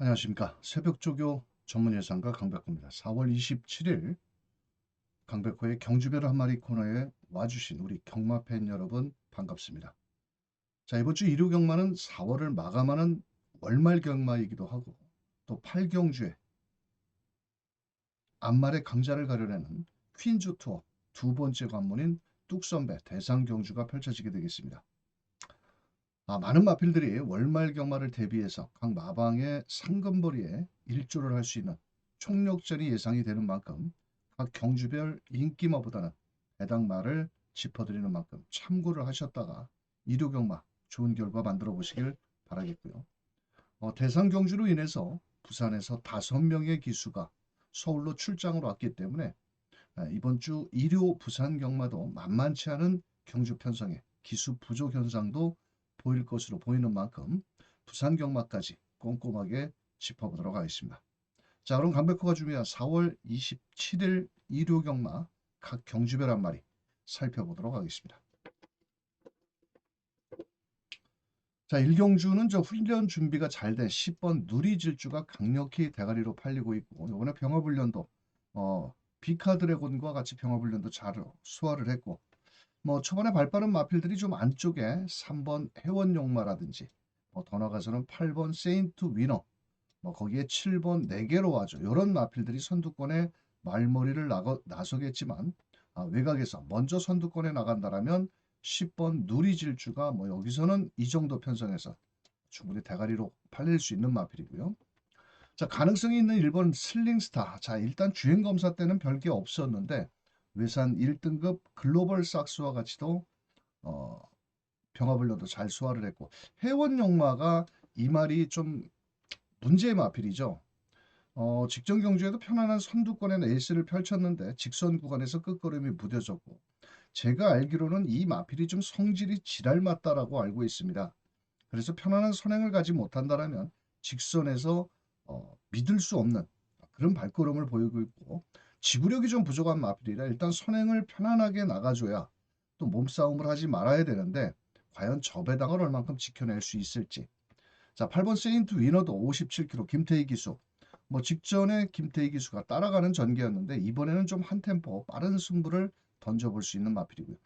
안녕하십니까. 새벽조교 전문예상가 강백호입니다. 4월 27일 강백호의 경주별 한 마리 코너에 와주신 우리 경마 팬 여러분 반갑습니다. 자, 이번 주 일요 경마는 4월을 마감하는 월말 경마이기도 하고 또 8경주에 앞말의 강자를 가려내는 퀸즈 투어 두 번째 관문인 뚝선배 대상 경주가 펼쳐지게 되겠습니다. 많은 마필들이 월말 경마를 대비해서 각 마방의 상금벌이에 일조를 할 수 있는 총력전이 예상이 되는 만큼 각 경주별 인기마보다는 해당 말을 짚어드리는 만큼 참고를 하셨다가 일요 경마 좋은 결과 만들어 보시길 바라겠고요. 대상 경주로 인해서 부산에서 5명의 기수가 서울로 출장으로 왔기 때문에 이번 주 일요 부산 경마도 만만치 않은 경주 편성에 기수 부족 현상도 보일 것으로 보이는 만큼 부산 경마까지 꼼꼼하게 짚어보도록 하겠습니다. 자, 그럼 강백호가 준비한 4월 27일 일요 경마 각 경주별 한 마리 살펴보도록 하겠습니다. 자, 1경주는 저 훈련 준비가 잘 된 10번 누리질주가 강력히 대가리로 팔리고 있고, 이번에 병화훈련도 비카드래곤과 같이 병화훈련도 잘 소화를 했고, 초반에 발빠른 마필들이 좀 안쪽에 3번 해원용마라든지 더 나가서는 8번 세인트 위너, 거기에 7번 네개로 와죠. 이런 마필들이 선두권에 말머리를 나서겠지만 외곽에서 먼저 선두권에 나간다라면 10번 누리질주가 여기서는 이 정도 편성에서 충분히 대가리로 팔릴 수 있는 마필이고요. 자, 가능성이 있는 1번 슬링스타. 자, 일단 주행검사 때는 별게 없었는데 외산 1등급 글로벌 삭스와 같이도 어, 병합훈련도 잘 소화를 했고, 해원용마가 이 말이 좀 문제의 마필이죠. 직전 경주에도 편안한 선두권에 에이스를 펼쳤는데 직선 구간에서 끝걸음이 무뎌졌고, 제가 알기로는 이 마필이 좀 성질이 지랄 맞다라고 알고 있습니다. 그래서 편안한 선행을 가지 못한다라면 직선에서 믿을 수 없는 그런 발걸음을 보이고 있고, 지구력이 좀 부족한 마필이라 일단 선행을 편안하게 나가줘야 또 몸싸움을 하지 말아야 되는데 과연 저 배당을 얼만큼 지켜낼 수 있을지. 자, 8번 세인트 위너도 57km 김태희 기수. 직전에 김태희 기수가 따라가는 전개였는데 이번에는 좀 한 템포 빠른 승부를 던져볼 수 있는 마필이고요.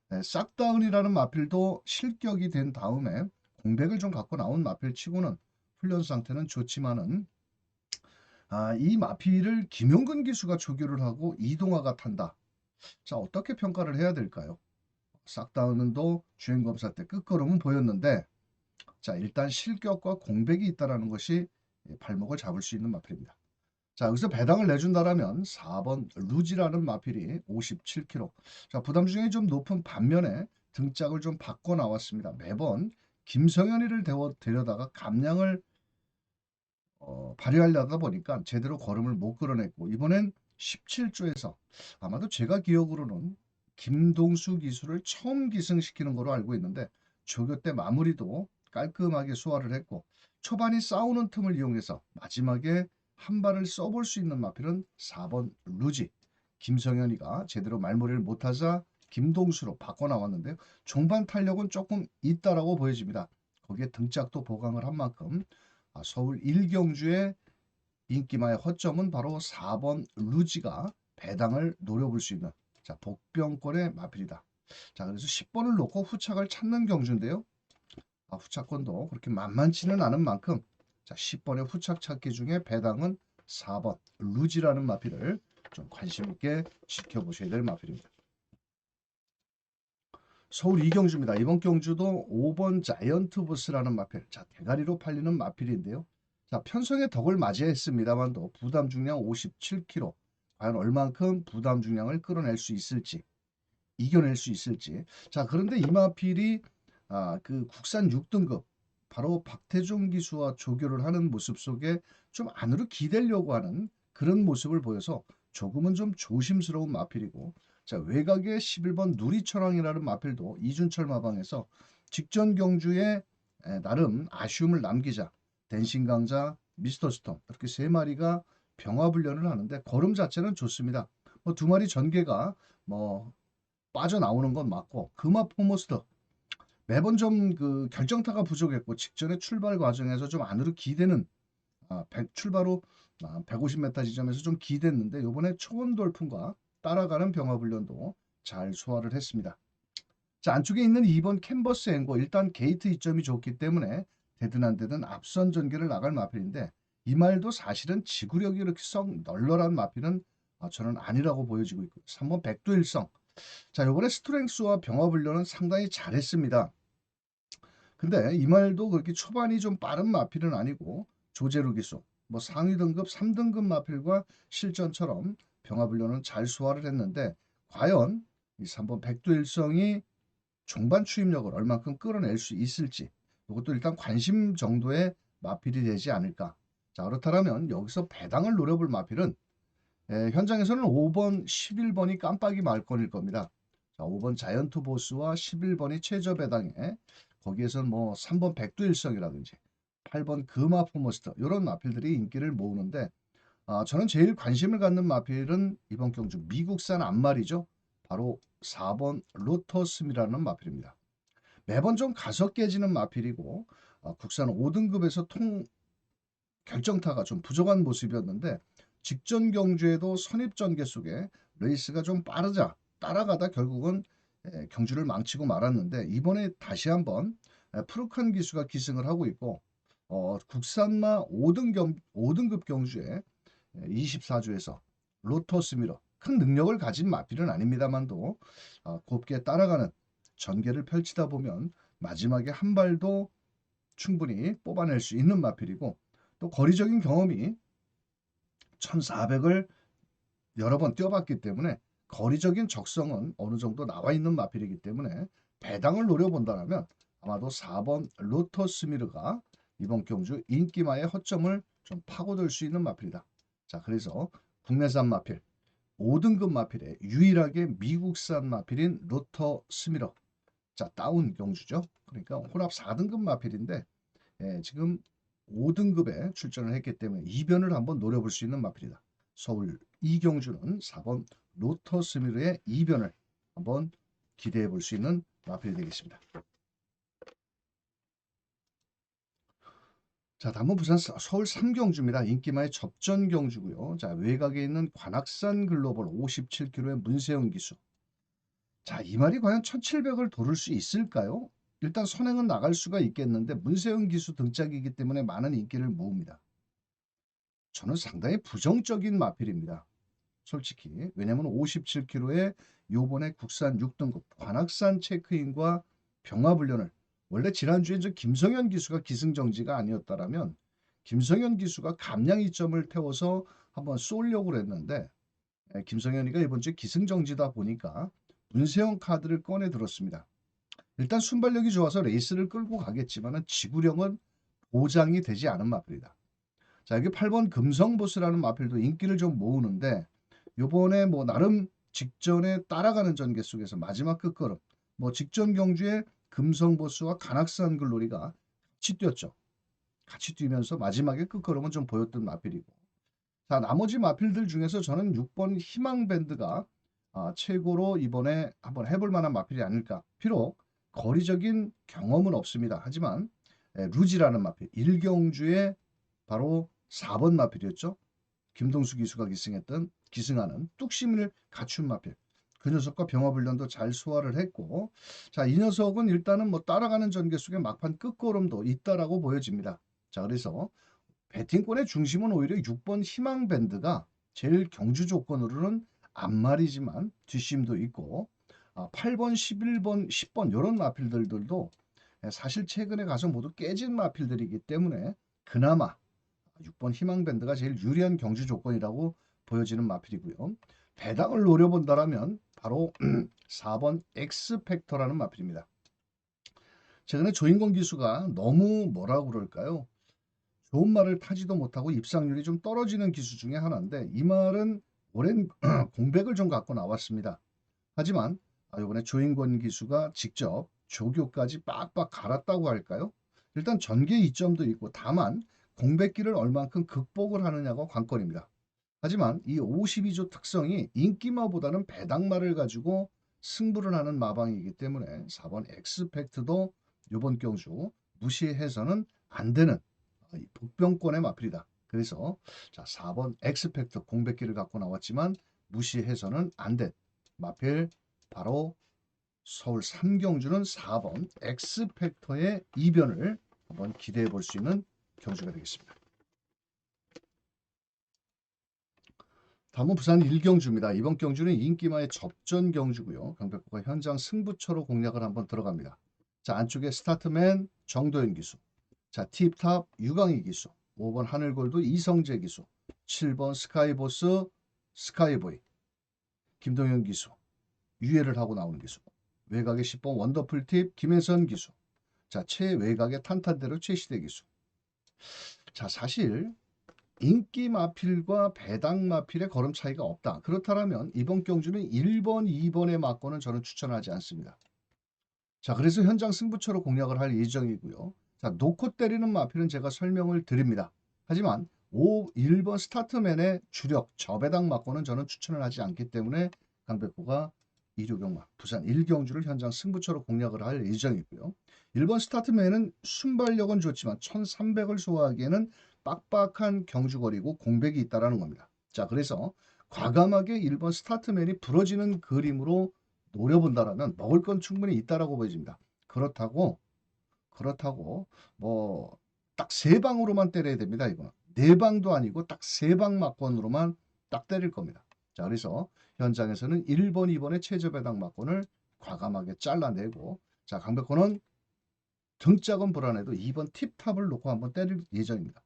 네, 싹다운이라는 마필도 실격이 된 다음에 공백을 좀 갖고 나온 마필 치고는 훈련 상태는 좋지만은 이 마필을 김용근 기수가 조교를 하고 이동화가 탄다. 자, 어떻게 평가를 해야 될까요? 싹다운도 주행검사 때 끝걸음은 보였는데, 자, 일단 실격과 공백이 있다는 것이 발목을 잡을 수 있는 마필입니다. 자, 여기서 배당을 내준다라면 4번 루지라는 마필이 57kg. 자, 부담 중에 좀 높은 반면에 등짝을 좀 바꿔 나왔습니다. 매번 김성현이를 데려다가 감량을 발휘하려다 보니까 제대로 걸음을 못 끌어냈고, 이번엔 17조에서 아마도 제가 기억으로는 김동수 기수를 처음 기승시키는 거로 알고 있는데 조교 때 마무리도 깔끔하게 소화를 했고, 초반이 싸우는 틈을 이용해서 마지막에 한 발을 써볼 수 있는 마필은 4번 루지. 김성현이가 제대로 말머리를 못하자 김동수로 바꿔 나왔는데요. 종반 탄력은 조금 있다라고 보여집니다. 거기에 등짝도 보강을 한 만큼 서울 1경주의 인기마의 허점은 바로 4번 루지가 배당을 노려볼 수 있는, 자, 복병권의 마필이다. 자, 그래서 10번을 놓고 후착을 찾는 경주인데요. 후착권도 그렇게 만만치는 않은 만큼, 자, 10번의 후착 찾기 중에 배당은 4번 루지라는 마필을 좀 관심 있게 지켜보셔야 될 마필입니다. 서울 2경주입니다. 이번 경주도 5번 자이언트 보스라는 마필. 자, 대가리로 팔리는 마필인데요. 자, 편성의 덕을 맞이했습니다만도 부담 중량 57kg. 과연 얼만큼 부담 중량을 끌어낼 수 있을지, 이겨낼 수 있을지. 자, 그런데 이 마필이 그 국산 6등급 바로 박태종 기수와 조교를 하는 모습 속에 좀 안으로 기대려고 하는 그런 모습을 보여서 조금은 좀 조심스러운 마필이고, 자, 외곽의 11번 누리철왕이라는 마필도 이준철 마방에서 직전 경주에 나름 아쉬움을 남기자 댄싱 강자, 미스터 스톰 이렇게 세 마리가 병화훈련을 하는데 걸음 자체는 좋습니다. 두 마리 전개가 빠져나오는 건 맞고, 금화 포머스터 매번 좀 그 결정타가 부족했고 직전에 출발 과정에서 좀 안으로 기대는 출발 후 150m 지점에서 좀 기댔는데 이번에 초원 돌풍과 따라가는 병화훈련도 잘 소화를 했습니다. 자, 안쪽에 있는 2번 캔버스 앵고 일단 게이트 이점이 좋기 때문에 되든 안 되든 앞선 전개를 나갈 마필인데 이 말도 사실은 지구력이 이렇게 썩 널널한 마필은 저는 아니라고 보여지고 있고 3번 백두일성. 자, 이번에 스트렝스와 병화훈련은 상당히 잘했습니다. 근데 이 말도 그렇게 초반이 좀 빠른 마필은 아니고 조제루 기수, 뭐 상위 등급 3등급 마필과 실전처럼 병합훈련은 잘 소화를 했는데 과연 이 3번 백두일성이 중반 추임력을 얼만큼 끌어낼 수 있을지 이것도 일단 관심 정도의 마필이 되지 않을까. 자, 그렇다면 여기서 배당을 노려볼 마필은 현장에서는 5번, 11번이 깜빡이 말건일 겁니다. 자, 5번 자이언트 보스와 11번이 최저 배당에 거기에서는 뭐 3번 백두일성이라든지 8번 금화포머스터 이런 마필들이 인기를 모으는데 저는 제일 관심을 갖는 마필은 이번 경주 미국산 앞말이죠. 바로 4번 로터스미라는 마필입니다. 매번 좀 가서 깨지는 마필이고 국산 5등급에서 결정타가 좀 부족한 모습이었는데 직전 경주에도 선입전개 속에 레이스가 좀 빠르자 따라가다 결국은 경주를 망치고 말았는데 이번에 다시 한번 프루칸 기수가 기승을 하고 있고 국산마 5등급 경주에 24주에서 로터스미러 큰 능력을 가진 마필은 아닙니다만도 곱게 따라가는 전개를 펼치다 보면 마지막에 한 발도 충분히 뽑아낼 수 있는 마필이고 또 거리적인 경험이 1400을 여러 번 뛰어봤기 때문에 거리적인 적성은 어느 정도 나와 있는 마필이기 때문에 배당을 노려본다면 아마도 4번 로터스미르가 이번 경주 인기마의 허점을 좀 파고들 수 있는 마필이다. 자, 그래서 국내산 마필 5등급 마필에 유일하게 미국산 마필인 로터스미러. 자, 다운 경주죠. 그러니까 혼합 4등급 마필인데 지금 5등급에 출전을 했기 때문에 이변을 한번 노려볼 수 있는 마필이다. 서울 이경주는 4번 로터스미르의 이변을 한번 기대해 볼 수 있는 마필이 되겠습니다. 자, 다음은 부산 서울 3경주입니다. 인기마의 접전 경주고요. 자, 외곽에 있는 관악산 글로벌 57km의 문세영 기수. 자, 이 말이 과연 1700을 도를 수 있을까요? 일단 선행은 나갈 수가 있겠는데 문세영 기수 등짝이기 때문에 많은 인기를 모읍니다. 저는 상당히 부정적인 마필입니다. 솔직히. 왜냐하면 57km에 요번에 국산 6등급 관악산 체크인과 병합훈련을 원래 지난주에 김성현 기수가 기승정지가 아니었다라면 김성현 기수가 감량 이점을 태워서 한번 쏘려고 했는데 김성현이가 이번 주에 기승정지다 보니까 문세영 카드를 꺼내 들었습니다. 일단 순발력이 좋아서 레이스를 끌고 가겠지만 지구력은 보장이 되지 않은 마필이다. 자, 여기 8번 금성보스라는 마필도 인기를 좀 모으는데 요번에 뭐 나름 직전에 따라가는 전개 속에서 마지막 끝걸음 뭐 직전 경주에 금성보스와 간악산 글로리가 같이 뛰었죠. 같이 뛰면서 마지막에 끝걸음은 좀 보였던 마필이고 자, 나머지 마필들 중에서 저는 6번 희망밴드가 최고로 이번에 한번 해볼 만한 마필이 아닐까. 비록 거리적인 경험은 없습니다. 하지만 루지라는 마필 1경주에 바로 4번 마필이었죠. 김동수 기수가 기승하는 뚝심을 갖춘 마필. 그 녀석과 병합훈련도 잘 소화를 했고 자, 이 녀석은 일단은 뭐 따라가는 전개 속에 막판 끝걸음도 있다라고 보여집니다. 자, 그래서 배팅권의 중심은 오히려 6번 희망밴드가 제일 경주 조건으로는 앞말이지만 뒷심도 있고 8번, 11번, 10번 이런 마필들도 사실 최근에 가서 모두 깨진 마필들이기 때문에 그나마 6번 희망밴드가 제일 유리한 경주 조건이라고 보여지는 마필이고요. 배당을 노려본다면 바로 4번 엑스팩터라는 마필입니다. 최근에 조인권 기수가 너무 뭐라고 그럴까요? 좋은 말을 타지도 못하고 입상률이 좀 떨어지는 기수 중에 하나인데 이 말은 오랜 공백을 좀 갖고 나왔습니다. 하지만 이번에 조인권 기수가 직접 조교까지 빡빡 갈았다고 할까요? 일단 전개 이점도 있고 다만 공백기를 얼만큼 극복을 하느냐가 관건입니다. 하지만 이 52조 특성이 인기마보다는 배당마를 가지고 승부를 하는 마방이기 때문에 4번 엑스팩트도 이번 경주 무시해서는 안 되는 복병권의 마필이다. 그래서 자 4번 엑스팩터 공백기를 갖고 나왔지만 무시해서는 안 돼. 마필 바로 서울 삼경주는 4번 엑스팩터의 이변을 한번 기대해 볼 수 있는 경주가 되겠습니다. 다음은 부산 1경주입니다. 이번 경주는 인기마의 접전 경주고요. 강백호가 현장 승부처로 공략을 한번 들어갑니다. 자, 안쪽에 스타트맨 정도현 기수, 자 팁탑 유강희 기수, 5번 하늘골드 이성재 기수, 7번 스카이보스 스카이보이 김동현 기수, 유예를 하고 나오는 기수, 외곽의 10번 원더풀팁 김혜선 기수, 자 최외곽의 탄탄대로 최시대 기수. 자 사실 인기 마필과 배당 마필의 걸음 차이가 없다. 그렇다면 이번 경주는 1번, 2번의 막고는 저는 추천하지 않습니다. 자, 그래서 현장 승부처로 공략을 할 예정이고요. 자, 놓고 때리는 마필은 제가 설명을 드립니다. 하지만 1번 스타트맨의 주력 저배당 막고는 저는 추천을 하지 않기 때문에 강백호가 2류경마 부산 1경주를 현장 승부처로 공략을 할 예정이고요. 1번 스타트맨은 순발력은 좋지만 1300을 소화하기에는 빡빡한 경주거리고 공백이 있다는 겁니다. 자, 그래서 과감하게 1번 스타트맨이 부러지는 그림으로 노려본다라면 먹을 건 충분히 있다라고 보여집니다. 그렇다고 뭐 딱 세 방으로만 때려야 됩니다. 이거는 네 방도 아니고 딱 세 방 막권으로만 딱 때릴 겁니다. 자, 그래서 현장에서는 1번, 2번의 최저 배당 막권을 과감하게 잘라내고, 자 강백호는 등짝은 불안해도 2번 팁탑을 놓고 한번 때릴 예정입니다.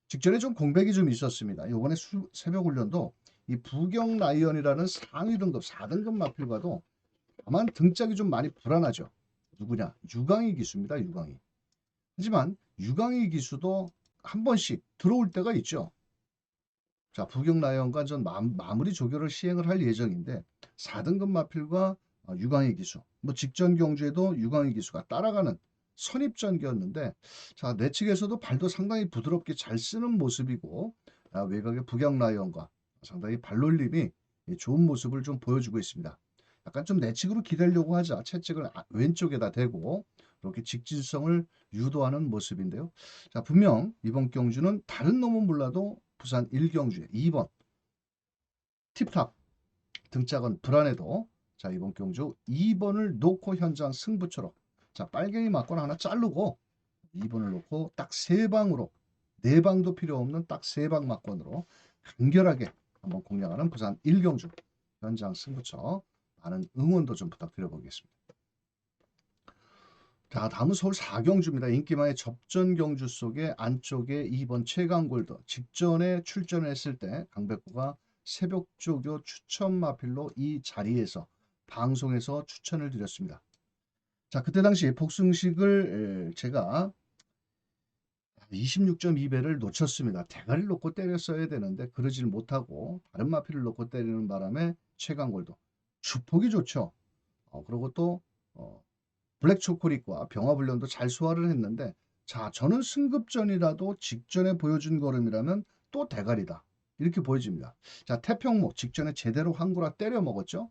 직전에 좀 공백이 좀 있었습니다. 이번에 새벽 훈련도 이 부경 라이언이라는 상위 등급 4등급 마필과도 다만 등짝이 좀 많이 불안하죠. 누구냐? 유강희 기수입니다. 유강희. 하지만 유강희 기수도 한 번씩 들어올 때가 있죠. 자, 부경 라이언과 전 마무리 조교를 시행을 할 예정인데 4등급 마필과 유강희 기수. 뭐 직전 경주에도 유강희 기수가 따라가는 선입전기였는데, 자, 내 측에서도 발도 상당히 부드럽게 잘 쓰는 모습이고, 외곽의 부경 라이언과 상당히 발놀림이 좋은 모습을 좀 보여주고 있습니다. 약간 좀 내측으로 기대려고 하자 채찍을 왼쪽에다 대고 이렇게 직진성을 유도하는 모습인데요. 자, 분명 이번 경주는 다른 놈은 몰라도 부산 1경주에 2번 팁탑 등짝은 불안해도, 자 이번 경주 2번을 놓고 현장 승부처럼, 자 빨갱이 맞거나 하나 자르고 2번을 놓고 딱 세 방으로, 네 방도 필요 없는 딱 세 방 막권으로 간결하게 한번 공략하는 부산 1경주 현장 승부처, 많은 응원도 좀 부탁드려 보겠습니다. 자, 다음은 서울 4경주입니다. 인기마의 접전 경주 속에 안쪽에 2번 최강골드, 직전에 출전했을 때 강백호가 새벽조교 추천 마필로 이 자리에서 방송에서 추천을 드렸습니다. 자, 그때 당시 복승식을 제가 26.2배를 놓쳤습니다. 대가리를 놓고 때렸어야 되는데 그러질 못하고 다른 마필을 놓고 때리는 바람에 최강골드 주폭이 좋죠. 그리고 또 블랙 초콜릿과 병화불련도 잘 소화를 했는데, 자 저는 승급전이라도 직전에 보여준 걸음이라면 또 대가리다 이렇게 보여집니다. 자 태평모 직전에 제대로 한구라 때려 먹었죠.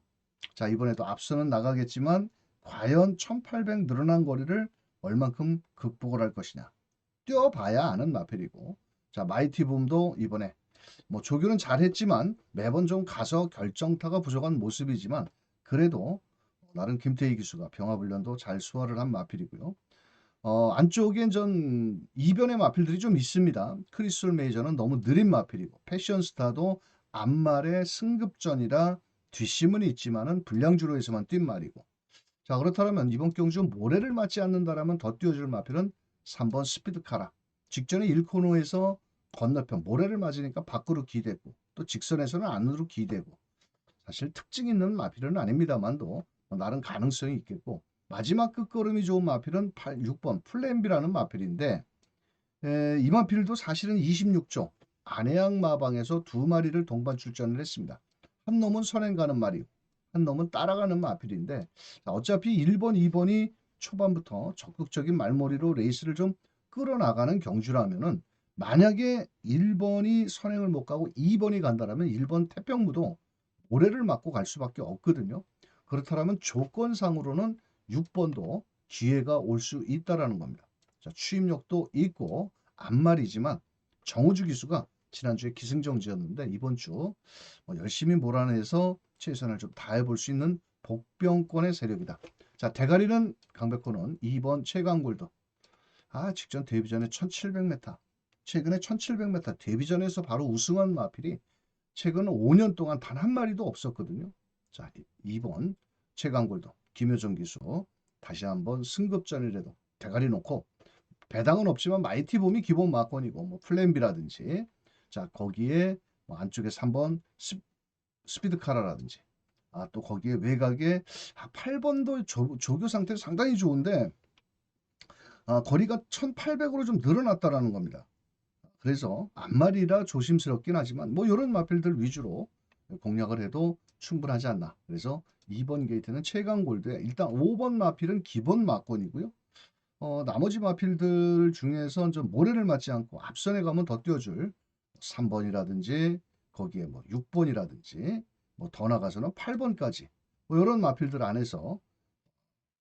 자 이번에도 앞서는 나가겠지만 과연 1800 늘어난 거리를 얼만큼 극복을 할 것이냐, 뛰어봐야 아는 마필이고, 자 마이티붐도 이번에 뭐 조교는 잘했지만 매번 좀 가서 결정타가 부족한 모습이지만 그래도 나름 김태희 기수가 병화불련도 잘 소화를 한 마필이고요. 안쪽엔 전 이변의 마필들이 좀 있습니다. 크리스톨 메이저는 너무 느린 마필이고, 패션스타도 앞말의 승급전이라 뒷심은 있지만은 불량주로에서만 뛴 말이고, 자 그렇다면 이번 경주 모래를 맞지 않는다라면 더 뛰어줄 마필은 3번 스피드카라. 직전에 1코너에서 건너편 모래를 맞으니까 밖으로 기대고, 또 직선에서는 안으로 기대고, 사실 특징 있는 마필은 아닙니다만도 나름 가능성이 있겠고, 마지막 끝걸음이 좋은 마필은 6번 플랜비라는 마필인데, 이 마필도 사실은 26조 안해양 마방에서 두 마리를 동반 출전을 했습니다. 한 놈은 선행 가는 마리, 한 놈은 따라가는 마필인데, 어차피 1번, 2번이 초반부터 적극적인 말머리로 레이스를 좀 끌어나가는 경주라면은, 만약에 1번이 선행을 못 가고 2번이 간다라면 1번 태평무도 모래를 맞고 갈 수밖에 없거든요. 그렇다면 조건상으로는 6번도 기회가 올 수 있다라는 겁니다. 자, 추임력도 있고 앞말이지만 정우주 기수가 지난주에 기승전지였는데 이번 주 열심히 몰아내서 최선을 좀 다해볼 수 있는 복병권의 세력이다. 자, 대가리는 강백호는 2번 최강골드. 직전 데뷔전에 1700m. 최근에 1700m 데뷔전에서 바로 우승한 마필이 최근 5년 동안 단 한 마리도 없었거든요. 자, 2번 최강골드 김효정 기수. 다시 한번 승급전이라도 대가리 놓고 배당은 없지만 마이티 봄이 기본 막권이고 뭐 플랜비라든지 자 거기에 뭐 안쪽에 3번 스피드카라라든지 또 거기에 외곽에 8번도 조교 상태 상당히 좋은데 거리가 1800으로 좀 늘어났다라는 겁니다. 그래서 앞마리라 조심스럽긴 하지만 뭐 이런 마필들 위주로 공략을 해도 충분하지 않나. 그래서 2번 게이트는 최강 골드에 일단 5번 마필은 기본 막권이고요. 나머지 마필들 중에서 좀 모래를 맞지 않고 앞선에 가면 더 뛰어줄 3번이라든지 거기에 뭐 6번이라든지 뭐 더 나가서는 8번까지 뭐 이런 마필들 안에서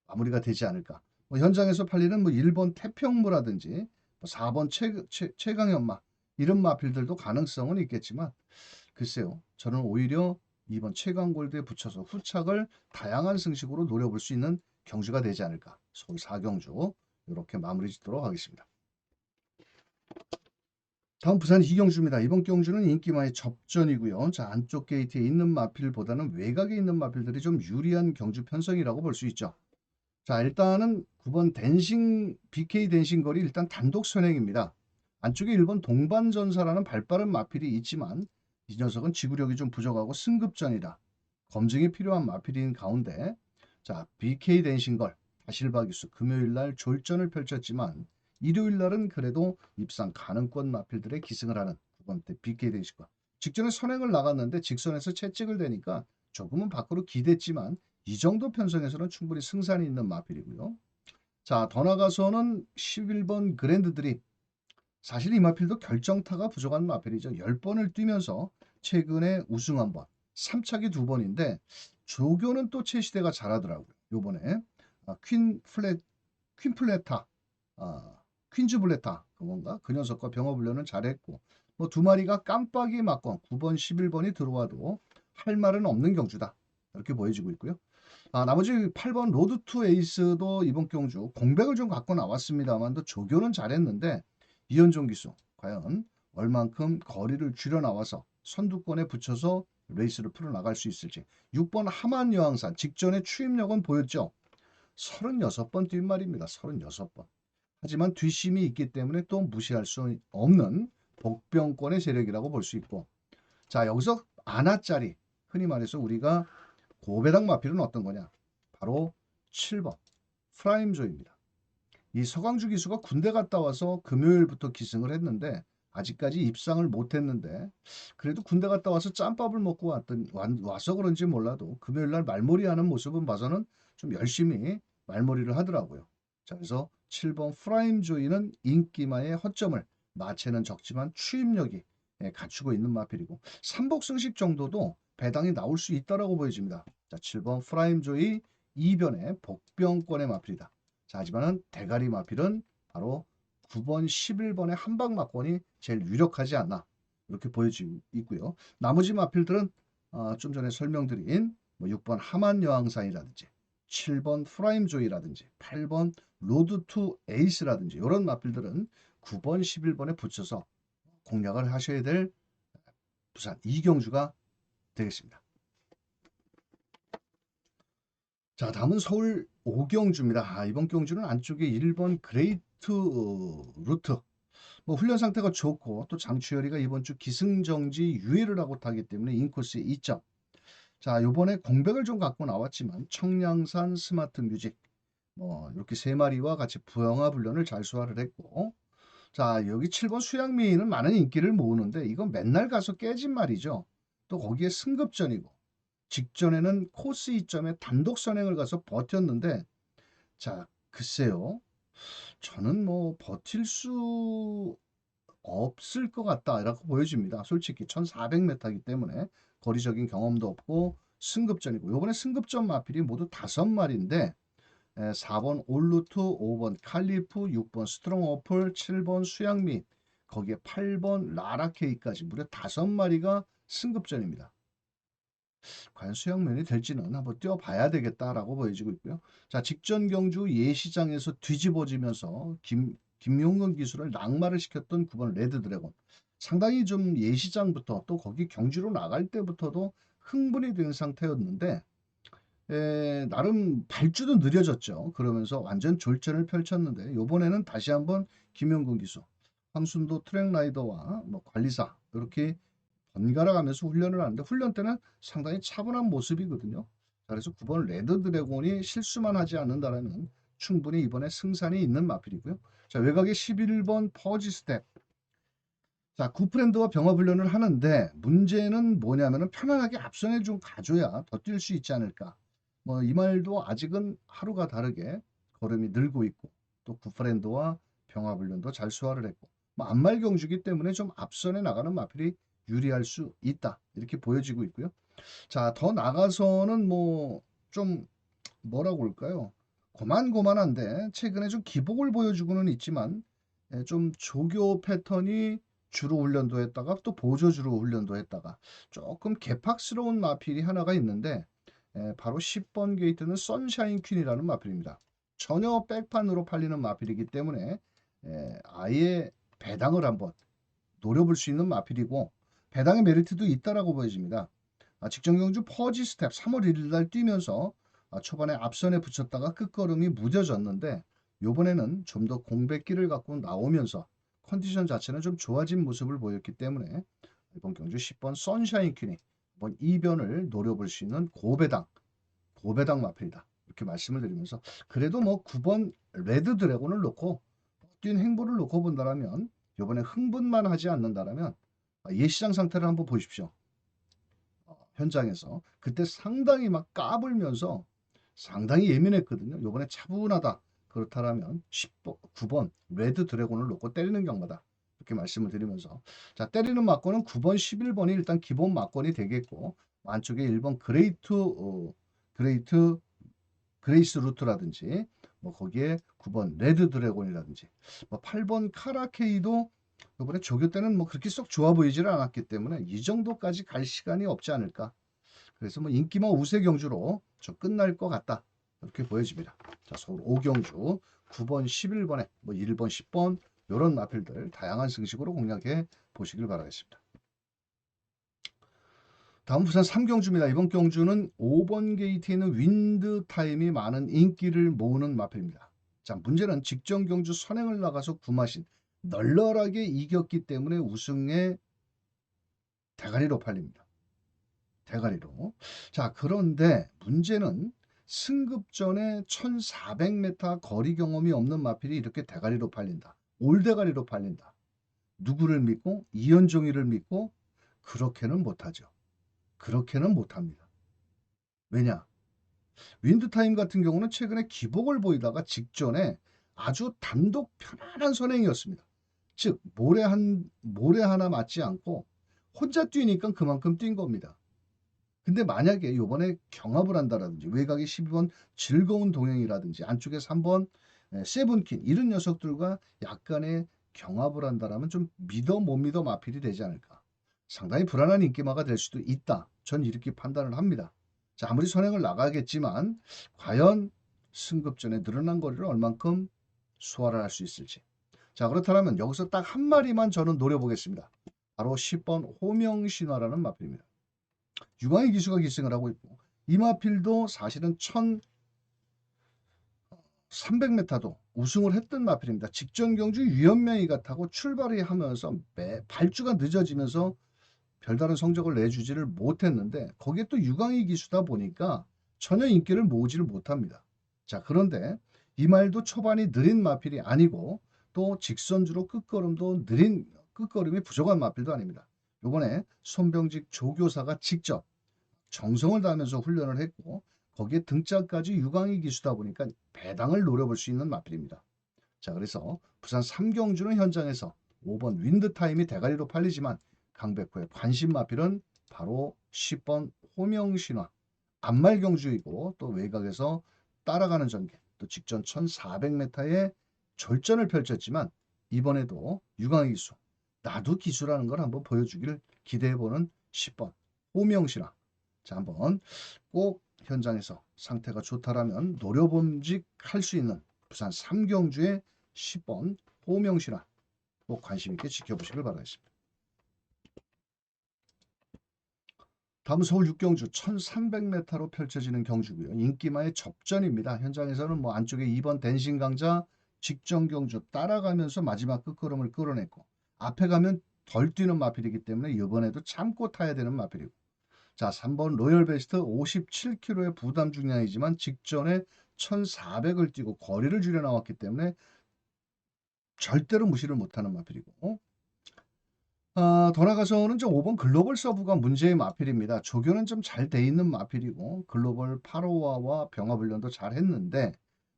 마무리가 되지 않을까. 뭐 현장에서 팔리는 뭐 1번 태평무라든지 뭐 4번 최강연마 이런 마필들도 가능성은 있겠지만 글쎄요. 저는 오히려 2번 최강골드에 붙여서 후착을 다양한 승식으로 노려볼 수 있는 경주가 되지 않을까. 서울 4경주 이렇게 마무리 짓도록 하겠습니다. 다음 부산 이경주입니다. 이번 경주는 인기만의 접전이고요. 자, 안쪽 게이트에 있는 마필보다는 외곽에 있는 마필들이 좀 유리한 경주 편성이라고 볼 수 있죠. 자, 일단은 9번 BK 댄싱 거리 일단 단독 선행입니다. 안쪽에 1번 동반전사라는 발빠른 마필이 있지만 이 녀석은 지구력이 좀 부족하고 승급전이다. 검증이 필요한 마필인 가운데 자, BK 댄싱걸 다실바 기수 금요일날 졸전을 펼쳤지만 일요일날은 그래도 입상 가능권 마필들의 기승을 하는 9번대 BK 댄싱걸 직전에 선행을 나갔는데 직선에서 채찍을 대니까 조금은 밖으로 기댔지만 이 정도 편성에서는 충분히 승산이 있는 마필이고요. 자, 더 나가서는 11번 그랜드 드립. 사실 이 마필도 결정타가 부족한 마필이죠. 10번을 뛰면서 최근에 우승 한 번, 3착이 2번인데 조교는 또 최시대가 잘하더라고요. 요번에 퀸플레타, 퀸즈 블레타 그건가? 그 녀석과 병어불려는 잘했고 뭐 두 마리가 깜빡이 맞건 9번, 11번이 들어와도 할 말은 없는 경주다. 이렇게 보여지고 있고요. 나머지 8번 로드 투 에이스도 이번 경주 공백을 좀 갖고 나왔습니다만 또 조교는 잘했는데 이현종 기수 과연 얼만큼 거리를 줄여 나와서 선두권에 붙여서 레이스를 풀어나갈 수 있을지. 6번 하만 여왕산 직전에 추임력은 보였죠. 36번 뛴 말입니다. 36번. 하지만 뒷심이 있기 때문에 또 무시할 수 없는 복병권의 세력이라고 볼 수 있고 자 여기서 아나짜리 흔히 말해서 우리가 고배당 마필은 어떤 거냐? 바로 7번 프라임조입니다. 이 서강주 기수가 군대 갔다 와서 금요일부터 기승을 했는데 아직까지 입상을 못했는데 그래도 군대 갔다 와서 짬밥을 먹고 와서 그런지 몰라도 금요일날 말몰이하는 모습은 봐서는 좀 열심히 말몰이를 하더라고요. 자, 그래서 7번 프라임조이는 인기마의 허점을 마체는 적지만 추임력이 갖추고 있는 마필이고 삼복승식 정도도 배당이 나올 수 있다라고 보여집니다. 자, 7번 프라임조이 2변의 복병권의 마필이다. 자, 하지만은 대가리 마필은 바로 9번, 11번의 한방마권이 제일 유력하지 않나 이렇게 보여지고 있고요. 나머지 마필들은 좀 전에 설명드린 뭐 6번 하만 여왕산이라든지 7번 프라임조이라든지 8번 로드 투 에이스라든지 이런 마필들은 9번, 11번에 붙여서 공략을 하셔야 될 부산 이경주가 되겠습니다. 자, 다음은 서울 오경주입니다. 이번 경주는 안쪽에 1번 그레이트 루트. 뭐 훈련 상태가 좋고 또 장추열이가 이번 주 기승정지 유예를 하고 타기 때문에 인코스에 2점. 자, 요번에 공백을 좀 갖고 나왔지만 청량산 스마트 뮤직 뭐 이렇게 세 마리와 같이 부영화 훈련을 잘 소화를 했고 자, 여기 7번 수양미는 많은 인기를 모으는데 이건 맨날 가서 깨진 말이죠. 또 거기에 승급전이고 직전에는 코스 2점에 단독 선행을 가서 버텼는데 자, 글쎄요. 저는 뭐 버틸 수 없을 것 같다라고 보여집니다. 솔직히 1400m이기 때문에 거리적인 경험도 없고 승급전이고 요번에 승급전 마필이 모두 5마리인데 4번 올루트, 5번 칼리프, 6번 스트롱 어플, 7번 수양미 거기에 8번 라라케이까지 무려 5마리가 승급전입니다. 과연 수양면이 될지는 한번 뛰어봐야 되겠다라고 보여지고 있고요. 자, 직전 경주 예시장에서 뒤집어지면서 김용근 기수를 낙마를 시켰던 9번 레드 드래곤. 상당히 좀 예시장부터 또 거기 경주로 나갈 때부터도 흥분이 된 상태였는데 나름 발주도 느려졌죠. 그러면서 완전 졸전을 펼쳤는데 이번에는 다시 한번 김용근 기수, 황순도 트랙 라이더와 뭐 관리사 이렇게 번갈아 가면서 훈련을 하는데 훈련 때는 상당히 차분한 모습이거든요. 그래서 9번 레드 드래곤이 실수만 하지 않는다면 충분히 이번에 승산이 있는 마필이고요. 자, 외곽에 11번 퍼지 스텝. 자, 구프렌드와 병합 훈련을 하는데 문제는 뭐냐면은 편안하게 앞선에 좀 가줘야 더 뛸 수 있지 않을까. 뭐 이 말도 아직은 하루가 다르게 걸음이 늘고 있고 또 구프렌드와 병합 훈련도 잘 소화를 했고 뭐 안말 경주기 때문에 좀 앞선에 나가는 마필이 유리할 수 있다. 이렇게 보여지고 있고요. 자, 더 나가서는 뭐 좀 뭐라고 할까요? 고만고만한데 최근에 좀 기복을 보여주고는 있지만 좀 조교 패턴이 주로 훈련도 했다가 또 보조주로 훈련도 했다가 조금 개팍스러운 마필이 하나가 있는데 바로 10번 게이트는 선샤인 퀸이라는 마필입니다. 전혀 백판으로 팔리는 마필이기 때문에 아예 배당을 한번 노려볼 수 있는 마필이고 배당의 메리트도 있다라고 보여집니다. 직전 경주 퍼지 스텝 3월 1일 날 뛰면서 초반에 앞선에 붙였다가 끝걸음이 무뎌졌는데 요번에는 좀 더 공백기를 갖고 나오면서 컨디션 자체는 좀 좋아진 모습을 보였기 때문에 이번 경주 10번 선샤인 퀸이 이번 이변을 노려볼 수 있는 고배당 마필이다. 이렇게 말씀을 드리면서 그래도 뭐 9번 레드 드래곤을 놓고 뛴 행보를 놓고 본다라면 이번에 흥분만 하지 않는다라면 예시장 상태를 한번 보십시오. 현장에서 그때 상당히 막 까불면서 상당히 예민했거든요. 요번에 차분하다. 그렇다면 10번, 9번 레드 드래곤을 놓고 때리는 경마다. 이렇게 말씀을 드리면서 자, 때리는 막권은 9번, 11번이 일단 기본 막권이 되겠고 안쪽에 1번 그레이트 그레이스 루트라든지 뭐 거기에 9번 레드 드래곤이라든지 뭐 8번 카라케이도 이번에 조교 때는 뭐 그렇게 썩 좋아 보이지를 않았기 때문에 이 정도까지 갈 시간이 없지 않을까. 그래서 뭐 인기만 우세 경주로 저 끝날 것 같다. 이렇게 보여집니다. 자, 서울 5경주 9번, 11번에 뭐 1번, 10번 이런 마필들 다양한 승식으로 공략해 보시길 바라겠습니다. 다음 부산 3경주입니다. 이번 경주는 5번 게이트에 있는 윈드 타임이 많은 인기를 모으는 마필입니다. 자, 문제는 직전 경주 선행을 나가서 구마신 널널하게 이겼기 때문에 우승에 대가리로 팔립니다. 대가리로. 자, 그런데 문제는 승급전에 1400m 거리 경험이 없는 마필이 이렇게 대가리로 팔린다. 올대가리로 팔린다. 누구를 믿고 이현종이를 믿고 그렇게는 못하죠. 그렇게는 못합니다. 왜냐? 윈드타임 같은 경우는 최근에 기복을 보이다가 직전에 아주 단독 편안한 선행이었습니다. 즉 모래 하나 맞지 않고 혼자 뛰니까 그만큼 뛴 겁니다. 근데 만약에 요번에 경합을 한다라든지 외곽에 12번 즐거운 동행이라든지 안쪽에 3번 세븐킨 이런 녀석들과 약간의 경합을 한다라면 좀 믿어 못 믿어 마필이 되지 않을까. 상당히 불안한 인기마가 될 수도 있다. 전 이렇게 판단을 합니다. 자, 아무리 선행을 나가겠지만 과연 승급전에 늘어난 거리를 얼만큼 소화를 할 수 있을지. 자, 그렇다면 여기서 딱 한 마리만 저는 노려보겠습니다. 바로 10번 호명신화라는 마필입니다. 유광희 기수가 기승을 하고 있고 이 마필도 사실은 1300m도 우승을 했던 마필입니다. 직전 경주 유연명이가 타고 출발이 하면서 발주가 늦어지면서 별다른 성적을 내주지를 못했는데 거기에 또 유광희 기수다 보니까 전혀 인기를 모으지를 못합니다. 자, 그런데 이 말도 초반이 느린 마필이 아니고 또 직선주로 끝걸음도 느린 끝걸음이 부족한 마필도 아닙니다. 요번에 손병직 조교사가 직접 정성을 다하면서 훈련을 했고 거기에 등짝까지 유광희 기수다 보니까 배당을 노려볼 수 있는 마필입니다. 자, 그래서 부산 3경주는 현장에서 5번 윈드타임이 대가리로 팔리지만 강백호의 관심 마필은 바로 10번 호명신화 안말경주이고 또 외곽에서 따라가는 전개 또 직전 1400m의 절전을 펼쳤지만 이번에도 유광희 기수 나도 기수라는 걸 한번 보여주기를 기대해보는 10번 호명신화. 자, 한번 꼭 현장에서 상태가 좋다라면 노려봄직 할 수 있는 부산 삼경주의 10번 호명신화 꼭 관심 있게 지켜보시길 바라겠습니다. 다음 서울 육경주 1300m로 펼쳐지는 경주고요. 인기마의 접전입니다. 현장에서는 뭐 안쪽에 2번 댄싱 강자 직전 경주 따라가면서 마지막 끝걸음을 끌어냈고 앞에 가면 덜 뛰는 마필이기 때문에 이번에도 참고 타야 되는 마필이고 자 3번 로열 베스트 57kg의 부담 중량이지만 직전에 1400을 뛰고 거리를 줄여 나왔기 때문에 절대로 무시를 못하는 마필이고 돌아가서는 좀 5번 글로벌 서브가 문제의 마필입니다. 조교는 좀 잘 돼 있는 마필이고 글로벌 8호와와 병합훈련도 잘 했는데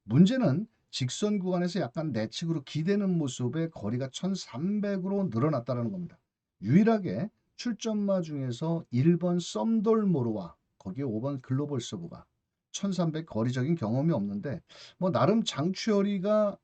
문제는 직선 구간에서 약간 내측으로 기대는 모습에 거리가 1300으로 늘어났다는 겁니다. 유일하게 출전마 중에서 1번 썸돌모르와 거기에 5번 글로벌 서브가 1300 거리적인 경험이 없는데 뭐 나름 장추열이가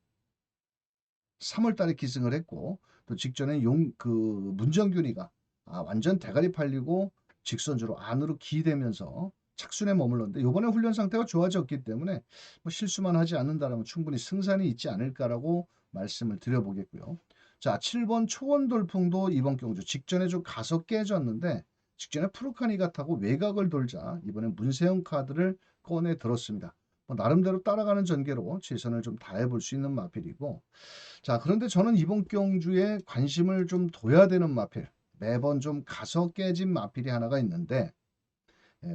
3월 달에 기승을 했고 또 직전에 문정균이가 완전 대가리 팔리고 직선주로 안으로 기대면서 착순에 머물렀는데 이번에 훈련 상태가 좋아졌기 때문에 뭐 실수만 하지 않는다면 충분히 승산이 있지 않을까라고 말씀을 드려보겠고요. 자, 7번 초원 돌풍도 이번 경주 직전에 좀 가서 깨졌는데 직전에 프루카니가 타고 외곽을 돌자 이번에 문세영 카드를 꺼내 들었습니다. 뭐 나름대로 따라가는 전개로 최선을 좀 다해볼 수 있는 마필이고 자, 그런데 저는 이번 경주에 관심을 좀 둬야 되는 마필, 매번 좀 가서 깨진 마필이 하나가 있는데,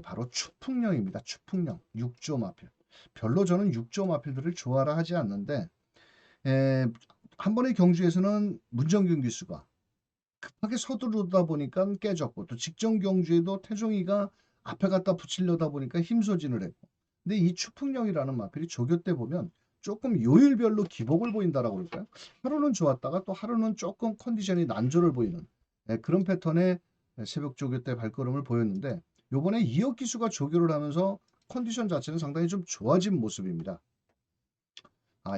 바로 추풍령입니다. 추풍령, 6조 마필. 별로 저는 6조 마필들을 좋아라 하지 않는데, 에, 한 번의 경주에서는 문정균 기수가 급하게 서두르다 보니까 깨졌고, 또 직전 경주에도 태종이가 앞에 갖다 붙이려다 보니까 힘소진을 했고, 근데 이 추풍령이라는 마필이 조교 때 보면 조금 요일별로 기복을 보인다라고 그럴까요? 하루는 좋았다가 또 하루는 조금 컨디션이 난조를 보이는 그런 패턴의 새벽 조교 때 발걸음을 보였는데 요번에 이혁 기수가 조교를 하면서 컨디션 자체는 상당히 좀 좋아진 모습입니다.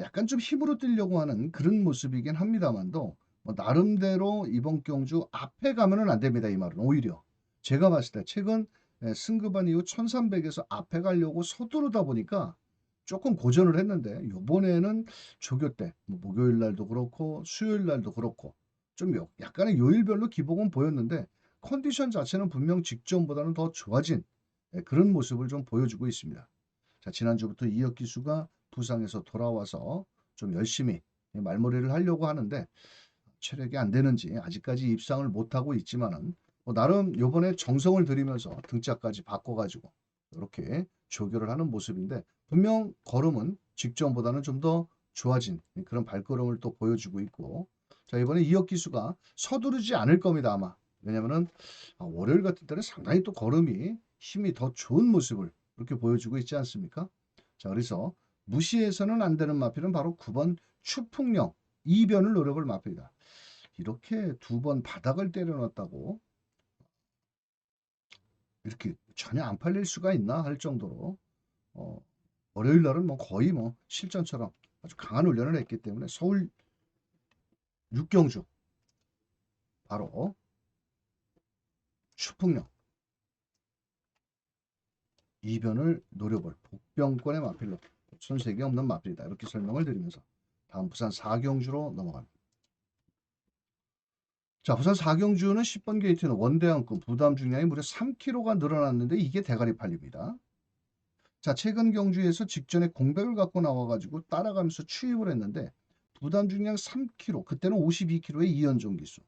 약간 좀 힘으로 뛰려고 하는 그런 모습이긴 합니다만도 뭐 나름대로 이번 경주 앞에 가면은 안 됩니다. 이 말은 오히려 제가 봤을 때 최근 승급한 이후 1300에서 앞에 가려고 서두르다 보니까 조금 고전을 했는데 이번에는 조교 때 뭐 목요일 날도 그렇고 수요일 날도 그렇고 좀 약간의 요일별로 기복은 보였는데 컨디션 자체는 분명 직전보다는 더 좋아진 그런 모습을 좀 보여주고 있습니다. 자, 지난주부터 이혁 기수가 부상에서 돌아와서 좀 열심히 말머리를 하려고 하는데 체력이 안 되는지 아직까지 입상을 못하고 있지만은 나름 요번에 정성을 들이면서 등짝까지 바꿔가지고 이렇게 조교를 하는 모습인데 분명 걸음은 직전보다는 좀 더 좋아진 그런 발걸음을 또 보여주고 있고 자 이번에 이혁 기수가 서두르지 않을 겁니다 아마 왜냐면은 월요일 같은 때는 상당히 또 걸음이 힘이 더 좋은 모습을 이렇게 보여주고 있지 않습니까? 자 그래서 무시해서는 안 되는 마필은 바로 9번 추풍령 이변을 노려볼 마필이다. 이렇게 2번 바닥을 때려놨다고 이렇게 전혀 안 팔릴 수가 있나 할 정도로 어, 월요일 날은 뭐 거의 뭐 실전처럼 아주 강한 훈련을 했기 때문에 서울 육경주 바로 추풍령 이변을 노려볼 복병권의 마필로 손색이 없는 마필이다 이렇게 설명을 드리면서 다음 부산 4경주로 넘어갑니다. 자, 부산 4경주는 10번 게이트는 원대항급 부담 중량이 무려 3kg가 늘어났는데 이게 대가리 팔립니다. 자, 최근 경주에서 직전에 공백을 갖고 나와가지고 따라가면서 추입을 했는데 부담 중량 3kg, 그때는 52kg의 이연종 기수.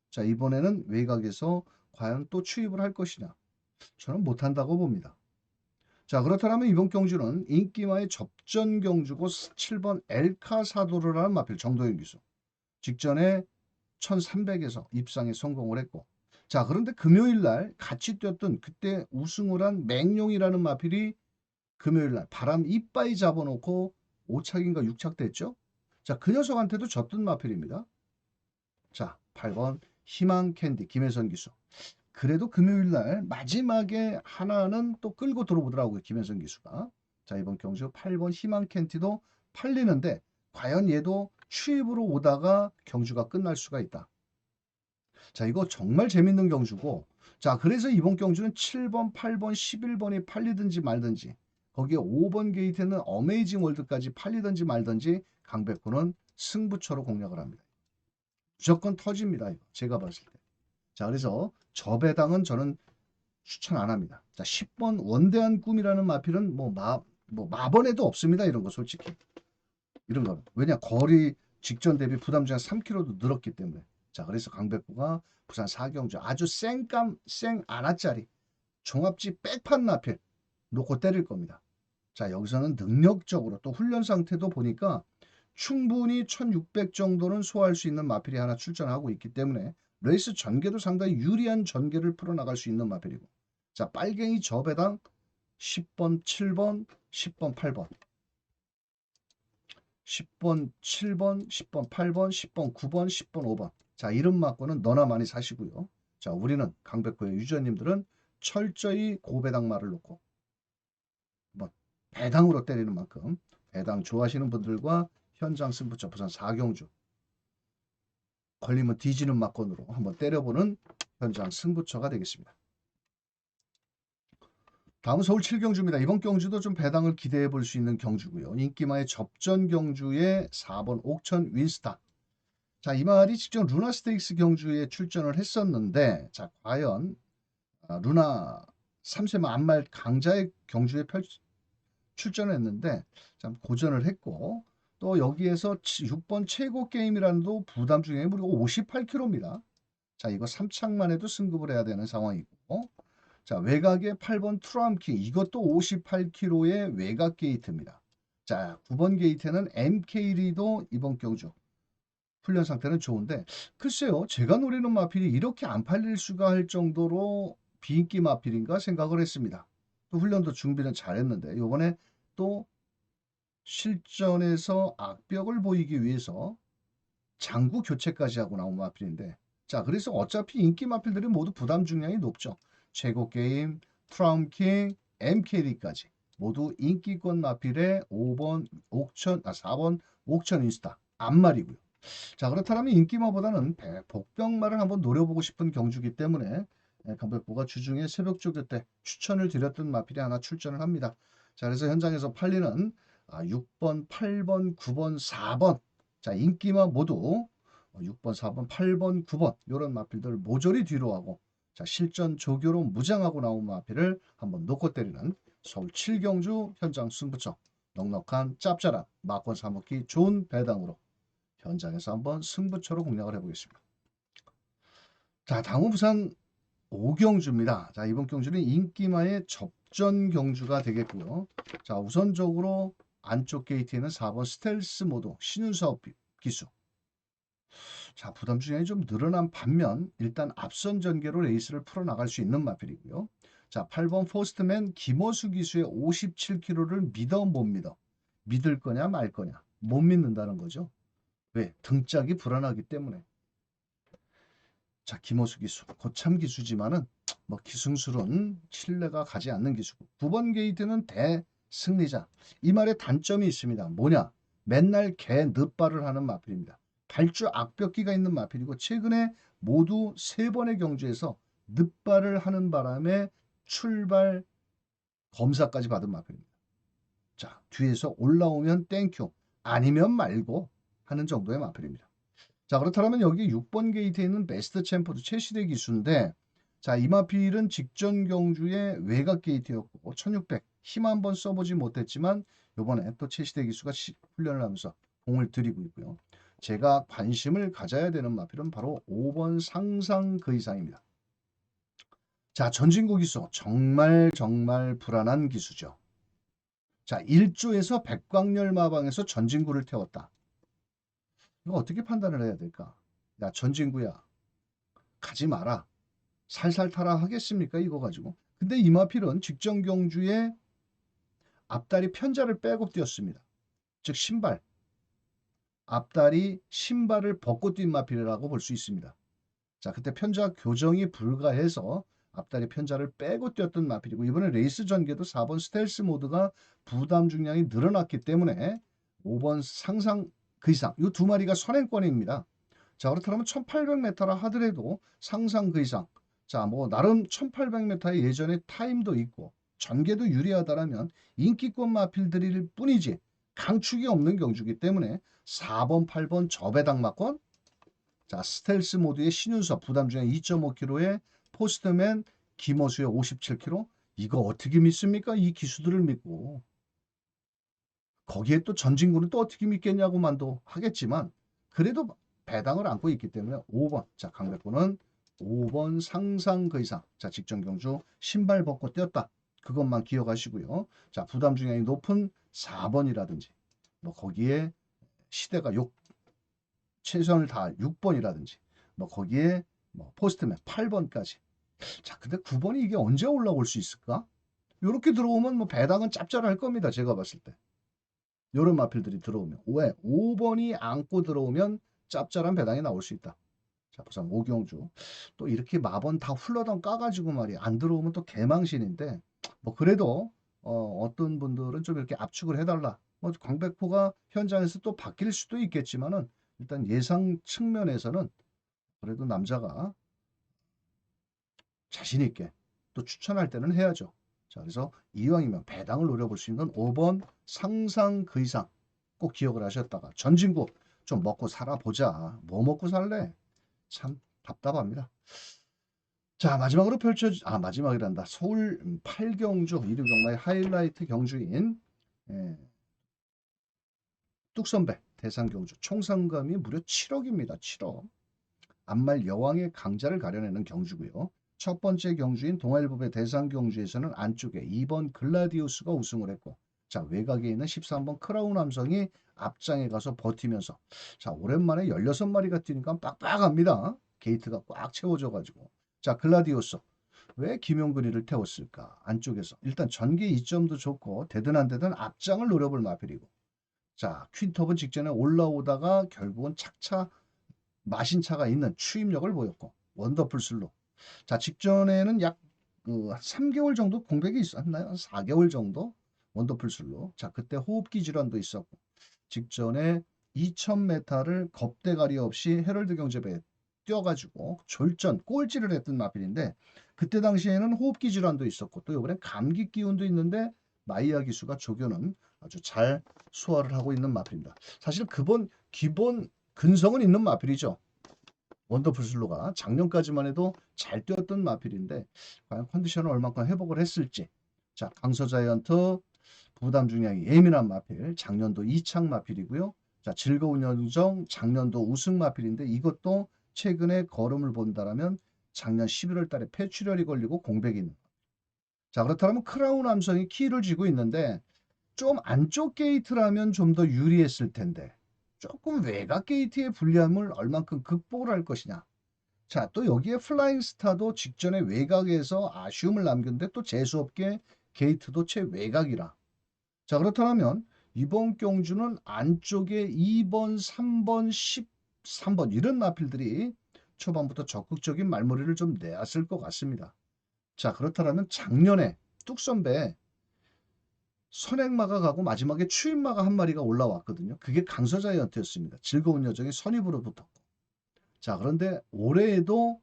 자, 이번에는 외곽에서 과연 또 추입을 할 것이냐? 저는 못한다고 봅니다. 자, 그렇다면 이번 경주는 인기마의 접전 경주고 7번 엘카 사도를 하는 마필 정도현 기수. 직전에 1300에서 입상에 성공을 했고 자 그런데 금요일 날 같이 뛰었던 그때 우승을 한 맹룡이라는 마필이 금요일 날 바람 이빠이 잡아놓고 5착인가 6착 됐죠. 자 그 녀석한테도 졌던 마필입니다. 자 8번 희망캔디 김혜선 기수. 그래도 금요일 날 마지막에 하나는 또 끌고 들어오더라고요. 김혜선 기수가. 자 이번 경주 8번 희망캔디도 팔리는데 과연 얘도 추입으로 오다가 경주가 끝날 수가 있다. 자, 이거 정말 재밌는 경주고, 자, 그래서 이번 경주는 7번, 8번, 11번이 팔리든지 말든지, 거기에 5번 게이트는 어메이징 월드까지 팔리든지 말든지 강백호는 승부처로 공략을 합니다. 무조건 터집니다. 이거 제가 봤을 때. 자, 그래서 저 배당은 저는 추천 안 합니다. 자, 10번 원대한 꿈이라는 마필은 뭐 마번에도 없습니다. 이런 거 솔직히. 이런 거. 왜냐? 거리 직전 대비 부담 중에 3km도 늘었기 때문에. 자, 그래서 강백호가 부산 사경주 아주 생 아나짜리 종합지 백판 마필 놓고 때릴 겁니다. 자, 여기서는 능력적으로 또 훈련 상태도 보니까 충분히 1600 정도는 소화할 수 있는 마필이 하나 출전하고 있기 때문에 레이스 전개도 상당히 유리한 전개를 풀어나갈 수 있는 마필이고, 자, 빨갱이 저배당 10번, 7번, 10번, 8번, 10번, 7번, 10번, 8번, 10번, 9번, 10번, 5번. 자, 이름 맞고는 너나 많이 사시고요. 자, 우리는 강백호의 유저님들은 철저히 고배당말을 놓고 뭐 배당으로 때리는 만큼 배당 좋아하시는 분들과 현장 승부처 부산 사경주 걸리면 뒤지는 막건으로 한번 때려보는 현장 승부처가 되겠습니다. 다음은 서울 7경주입니다. 이번 경주도 좀 배당을 기대해 볼 수 있는 경주고요. 인기마의 접전 경주의 4번 옥천 윈스타. 자, 이 말이 직접 루나 스테이크스 경주에 출전을 했었는데, 자, 과연 루나 3세마 안말 강자의 경주에 출전을 했는데 참 고전을 했고, 또 여기에서 6번 최고 게임이라는도 부담 중에 무려 58km입니다. 자, 이거 3창만 해도 승급을 해야 되는 상황이고, 자, 외곽에 8번 트럼킹 이것도 58km의 외곽 게이트입니다. 자, 9번 게이트는 MK리도 이번 경주 훈련 상태는 좋은데, 글쎄요, 제가 노리는 마필이 이렇게 안 팔릴 수가 할 정도로 비인기 마필인가 생각을 했습니다. 또 훈련도 준비는 잘했는데 이번에 또 실전에서 악벽을 보이기 위해서 장구 교체까지 하고 나온 마필인데, 자, 그래서 어차피 인기 마필들이 모두 부담 중량이 높죠. 최고 게임, 트라움킹, MKD까지 모두 인기권 마필의 4번 옥천 인스타 앞말이고요. 자, 그렇다면 인기마보다는 복병마를 한번 노려보고 싶은 경주기 때문에 강백호가 주중에 새벽 조교 때 추천을 드렸던 마필이 하나 출전을 합니다. 자, 그래서 현장에서 팔리는 6번, 8번, 9번, 4번. 자, 인기마 모두 6번, 4번, 8번, 9번 이런 마필들 모조리 뒤로 하고, 자, 실전 조교로 무장하고 나온 마필을 한번 놓고 때리는 서울 7경주 현장 승부처. 넉넉한 짭짤한 마권 사먹기 좋은 배당으로 현장에서 한번 승부처로 공략을 해보겠습니다. 자, 다음은 부산 5경주입니다. 자, 이번 경주는 인기마의 접전 경주가 되겠고요. 자, 우선적으로 안쪽 게이트에는 4번 스텔스 모드 신윤사업 기수. 자, 부담 중량이 좀 늘어난 반면 일단 앞선 전개로 레이스를 풀어나갈 수 있는 마필이고요. 자, 8번 포스트맨 김호수 기수의 57km를 믿어 못 믿어. 믿을 거냐 말 거냐. 못 믿는다는 거죠. 왜? 등짝이 불안하기 때문에. 자, 김호수 기수. 거참 기수지만은 뭐 기승술은 신뢰가 가지 않는 기수고. 9번 게이트는 대승리자. 이 말에 단점이 있습니다. 뭐냐? 맨날 개 늦발을 하는 마필입니다. 발주 악벽기가 있는 마필이고, 최근에 모두 3번의 경주에서 늦발을 하는 바람에 출발 검사까지 받은 마필입니다. 자, 뒤에서 올라오면 땡큐 아니면 말고 하는 정도의 마필입니다. 자, 그렇다면 여기 6번 게이트에 있는 베스트 챔프도 최시대 기수인데, 자, 이마필은 직전 경주의 외곽 게이트였고 1600 힘 한번 써보지 못했지만 이번에 또 최시대 기수가 훈련을 하면서 공을 들이고 있고요. 제가 관심을 가져야 되는 마필은 바로 5번 상상 그 이상입니다. 자, 전진구 기수 정말 불안한 기수죠. 자, 1조에서 백광열 마방에서 전진구를 태웠다. 이거 어떻게 판단을 해야 될까? 야, 전진구야, 가지 마라. 살살 타라 하겠습니까? 이거 가지고. 근데 이마필은 직전 경주에 앞다리 편자를 빼고 뛰었습니다. 즉 신발. 앞다리 신발을 벗고 뛴 마필이라고 볼 수 있습니다. 자, 그때 편자 교정이 불가해서 앞다리 편자를 빼고 뛰었던 마필이고, 이번에 레이스 전개도 4번 스텔스 모드가 부담 중량이 늘어났기 때문에 5번 상상 그 이상 이 두 마리가 선행권입니다. 자, 그렇다면 1800m라 하더라도 상상 그 이상. 자, 뭐 나름 1800m의 예전에 타임도 있고 전개도 유리하다라면 인기권 마필들일 뿐이지 강축이 없는 경주기 때문에 4번, 8번 저배당 막권. 자, 스텔스 모드의 신윤서 부담 중에 2.5kg의 포스트맨 김어수의 57kg. 이거 어떻게 믿습니까? 이 기수들을 믿고. 거기에 또 전진구는 또 어떻게 믿겠냐고만도 하겠지만 그래도 배당을 안고 있기 때문에 5번. 자, 강백호는 5번 상상 그 이상. 자, 직전 경주 신발 벗고 뛰었다. 그것만 기억하시고요. 자, 부담 중량이 높은 4번이라든지 뭐 거기에 시대가 최선을 다 6번이라든지 뭐 거기에 뭐 포스트맨 8번까지. 자, 근데 9번이 이게 언제 올라올 수 있을까? 이렇게 들어오면 뭐 배당은 짭짤할 겁니다. 제가 봤을 때. 요런 마필들이 들어오면. 왜? 5번이 안고 들어오면 짭짤한 배당이 나올 수 있다. 자, 부산 오경주. 또 이렇게 마번 다 훌러덩 까가지고 말이야. 안 들어오면 또 개망신인데, 뭐 그래도 어떤 분들은 좀 이렇게 압축을 해달라. 뭐 광백포가 현장에서 또 바뀔 수도 있겠지만은 일단 예상 측면에서는 그래도 남자가 자신 있게 또 추천할 때는 해야죠. 자, 그래서 이왕이면 배당을 노려볼 수 있는 5번 상상 그 이상 꼭 기억을 하셨다가 전진구 좀 먹고 살아보자. 뭐 먹고 살래? 참 답답합니다. 자, 마지막으로 마지막이란다. 서울 8경주 이륙경마의 하이라이트 경주인 예, 뚝선배 대상경주 총상금이 무려 7억입니다. 7억. 암말 여왕의 강자를 가려내는 경주고요. 첫 번째 경주인 동아일보배 대상경주에서는 안쪽에 2번 글라디우스가 우승을 했고, 자, 외곽에 있는 13번 크라운 함성이 앞장에 가서 버티면서, 자, 오랜만에 16마리가 뛰니까 빡빡합니다. 게이트가 꽉 채워져가지고. 자, 글라디우스. 왜 김용근이를 태웠을까? 안쪽에서. 일단 전개 이점도 좋고, 되든 안 되든 앞장을 노려볼 마필이고. 자, 퀸터분 직전에 올라오다가 결국은 착차 마신차가 있는 추임력을 보였고 원더풀 슬로. 자, 직전에는 약 3개월 정도 공백이 있었나요? 4개월 정도 원더풀 슬로. 자, 그때 호흡기 질환도 있었고 직전에 2000m를 겁대가리 없이 헤럴드 경제배에 뛰어가지고 졸전 꼴찌를 했던 마필인데 그때 당시에는 호흡기 질환도 있었고 또 이번에 감기 기운도 있는데 마이야 기수가 조교는 아주 잘 소화를 하고 있는 마필입니다. 사실 기본 근성은 있는 마필이죠. 원더풀 슬로가 작년까지만 해도 잘 뛰었던 마필인데 과연 컨디션을 얼마큼 회복을 했을지. 자, 강서자이언트 부담 중량이 예민한 마필 작년도 2창 마필이고요. 자, 즐거운 여정 작년도 우승 마필인데 이것도 최근에 걸음을 본다라면 작년 11월 달에 폐출혈이 걸리고 공백이 있는. 자, 그렇다면 크라운 함성이 키를 쥐고 있는데 좀 안쪽 게이트라면 좀 더 유리했을 텐데 조금 외곽 게이트의 불리함을 얼만큼 극복을 할 것이냐. 자, 또 여기에 플라잉 스타도 직전에 외곽에서 아쉬움을 남겼는데 또 재수없게 게이트도 채 외곽이라. 자, 그렇다면 이번 경주는 안쪽에 2번, 3번, 13번 이런 마필들이 초반부터 적극적인 말머리를 좀 내왔을 것 같습니다. 자, 그렇다면 작년에 뚝선배 선행마가 가고 마지막에 추임마가 한 마리가 올라왔거든요. 그게 강서자이언트였습니다. 즐거운 여정이 선입으로 붙었고. 자, 그런데 올해에도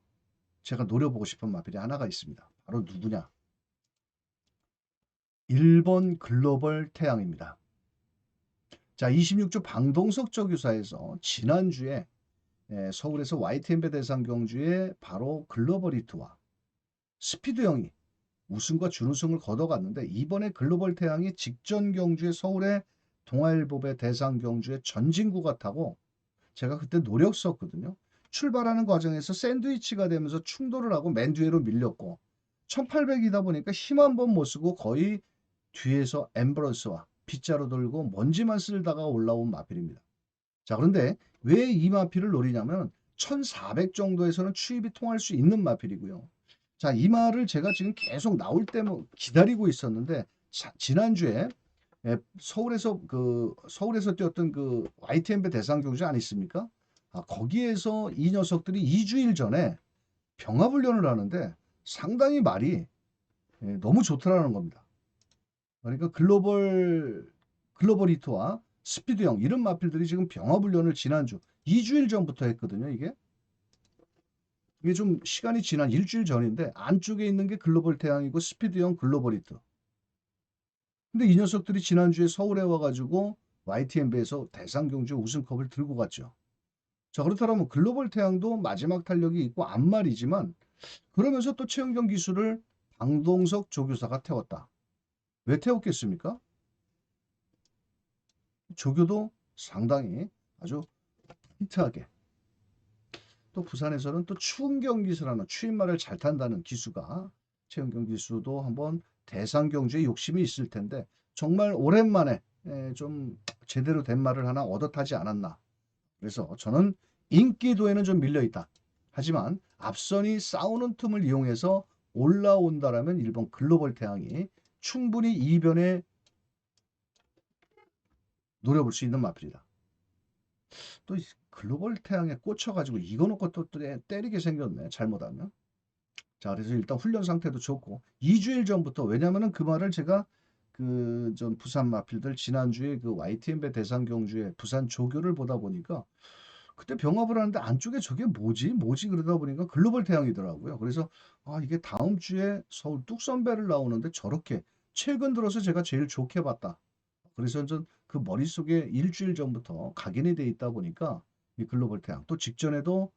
제가 노려보고 싶은 마필이 하나가 있습니다. 바로 누구냐? 1번 글로벌 태양입니다. 자, 26주 방동석 저규사에서 지난주에 서울에서 YTN배 대상 경주에 바로 글로벌 히트와 스피드 형이 우승과 준우승을 거둬갔는데 이번에 글로벌 태양이 직전 경주에 서울의 동아일보배 대상 경주에 전진구가 타고 제가 그때 노력 썼거든요. 출발하는 과정에서 샌드위치가 되면서 충돌을 하고 맨 뒤로 밀렸고 1800이다 보니까 힘 한 번 못 쓰고 거의 뒤에서 엠브러스와 빗자루 들고 먼지만 쓸다가 올라온 마필입니다. 자, 그런데 왜 이 마필을 노리냐면 1400 정도에서는 추입이 통할 수 있는 마필이고요. 자, 이 말을 제가 지금 계속 나올 때만 기다리고 있었는데 지난주에 서울에서 뛰었던 그 YTN배 대상 경주 아니 있습니까? 거기에서 이 녀석들이 2주일 전에 병합훈련을 하는데 상당히 말이 너무 좋더라는 겁니다. 그러니까 글로벌 히트와 스피드형 이런 마필들이 지금 병합훈련을 지난주 2주일 전부터 했거든요, 이게. 이게 좀 시간이 지난 일주일 전인데 안쪽에 있는 게 글로벌 태양이고 스피드형 글로벌 히트. 근데 이 녀석들이 지난주에 서울에 와가지고 YTNB에서 대상경주 우승컵을 들고 갔죠. 자, 그렇다면 글로벌 태양도 마지막 탄력이 있고 안말이지만 그러면서 또 최은경 기수를 방동석 조교사가 태웠다. 왜 태웠겠습니까? 조교도 상당히 아주 히트하게, 또 부산에서는 또 추은경 기수라는 추임말을 잘 탄다는 기수가, 최은경 기수도 한번 대상 경주에 욕심이 있을 텐데 정말 오랜만에 좀 제대로 된 말을 하나 얻어 타지 않았나. 그래서 저는 인기도에는 좀 밀려 있다. 하지만 앞선이 싸우는 틈을 이용해서 올라온다라면 일본 글로벌 태양이 충분히 이변에 노려볼 수 있는 마필이다. 또 글로벌 태양에 꽂혀가지고 이거 놓고 또 때리게 생겼네, 잘못하면. 자, 그래서 일단 훈련 상태도 좋고 2주일 전부터, 왜냐면은 그 말을 제가 그 전 부산 마필들 지난주에 그 YTN배 대상 경주에 부산 조교를 보다 보니까 그때 병합을 하는데 안쪽에 저게 뭐지 그러다 보니까 글로벌 태양이더라고요. 그래서 아, 이게 다음 주에 서울 뚝선배를 나오는데 저렇게 최근 들어서 제가 제일 좋게 봤다. 그래서 전 그 머릿속에 일주일 전부터 각인이 돼 있다 보니까 이 글로벌 태양, 또 직전에도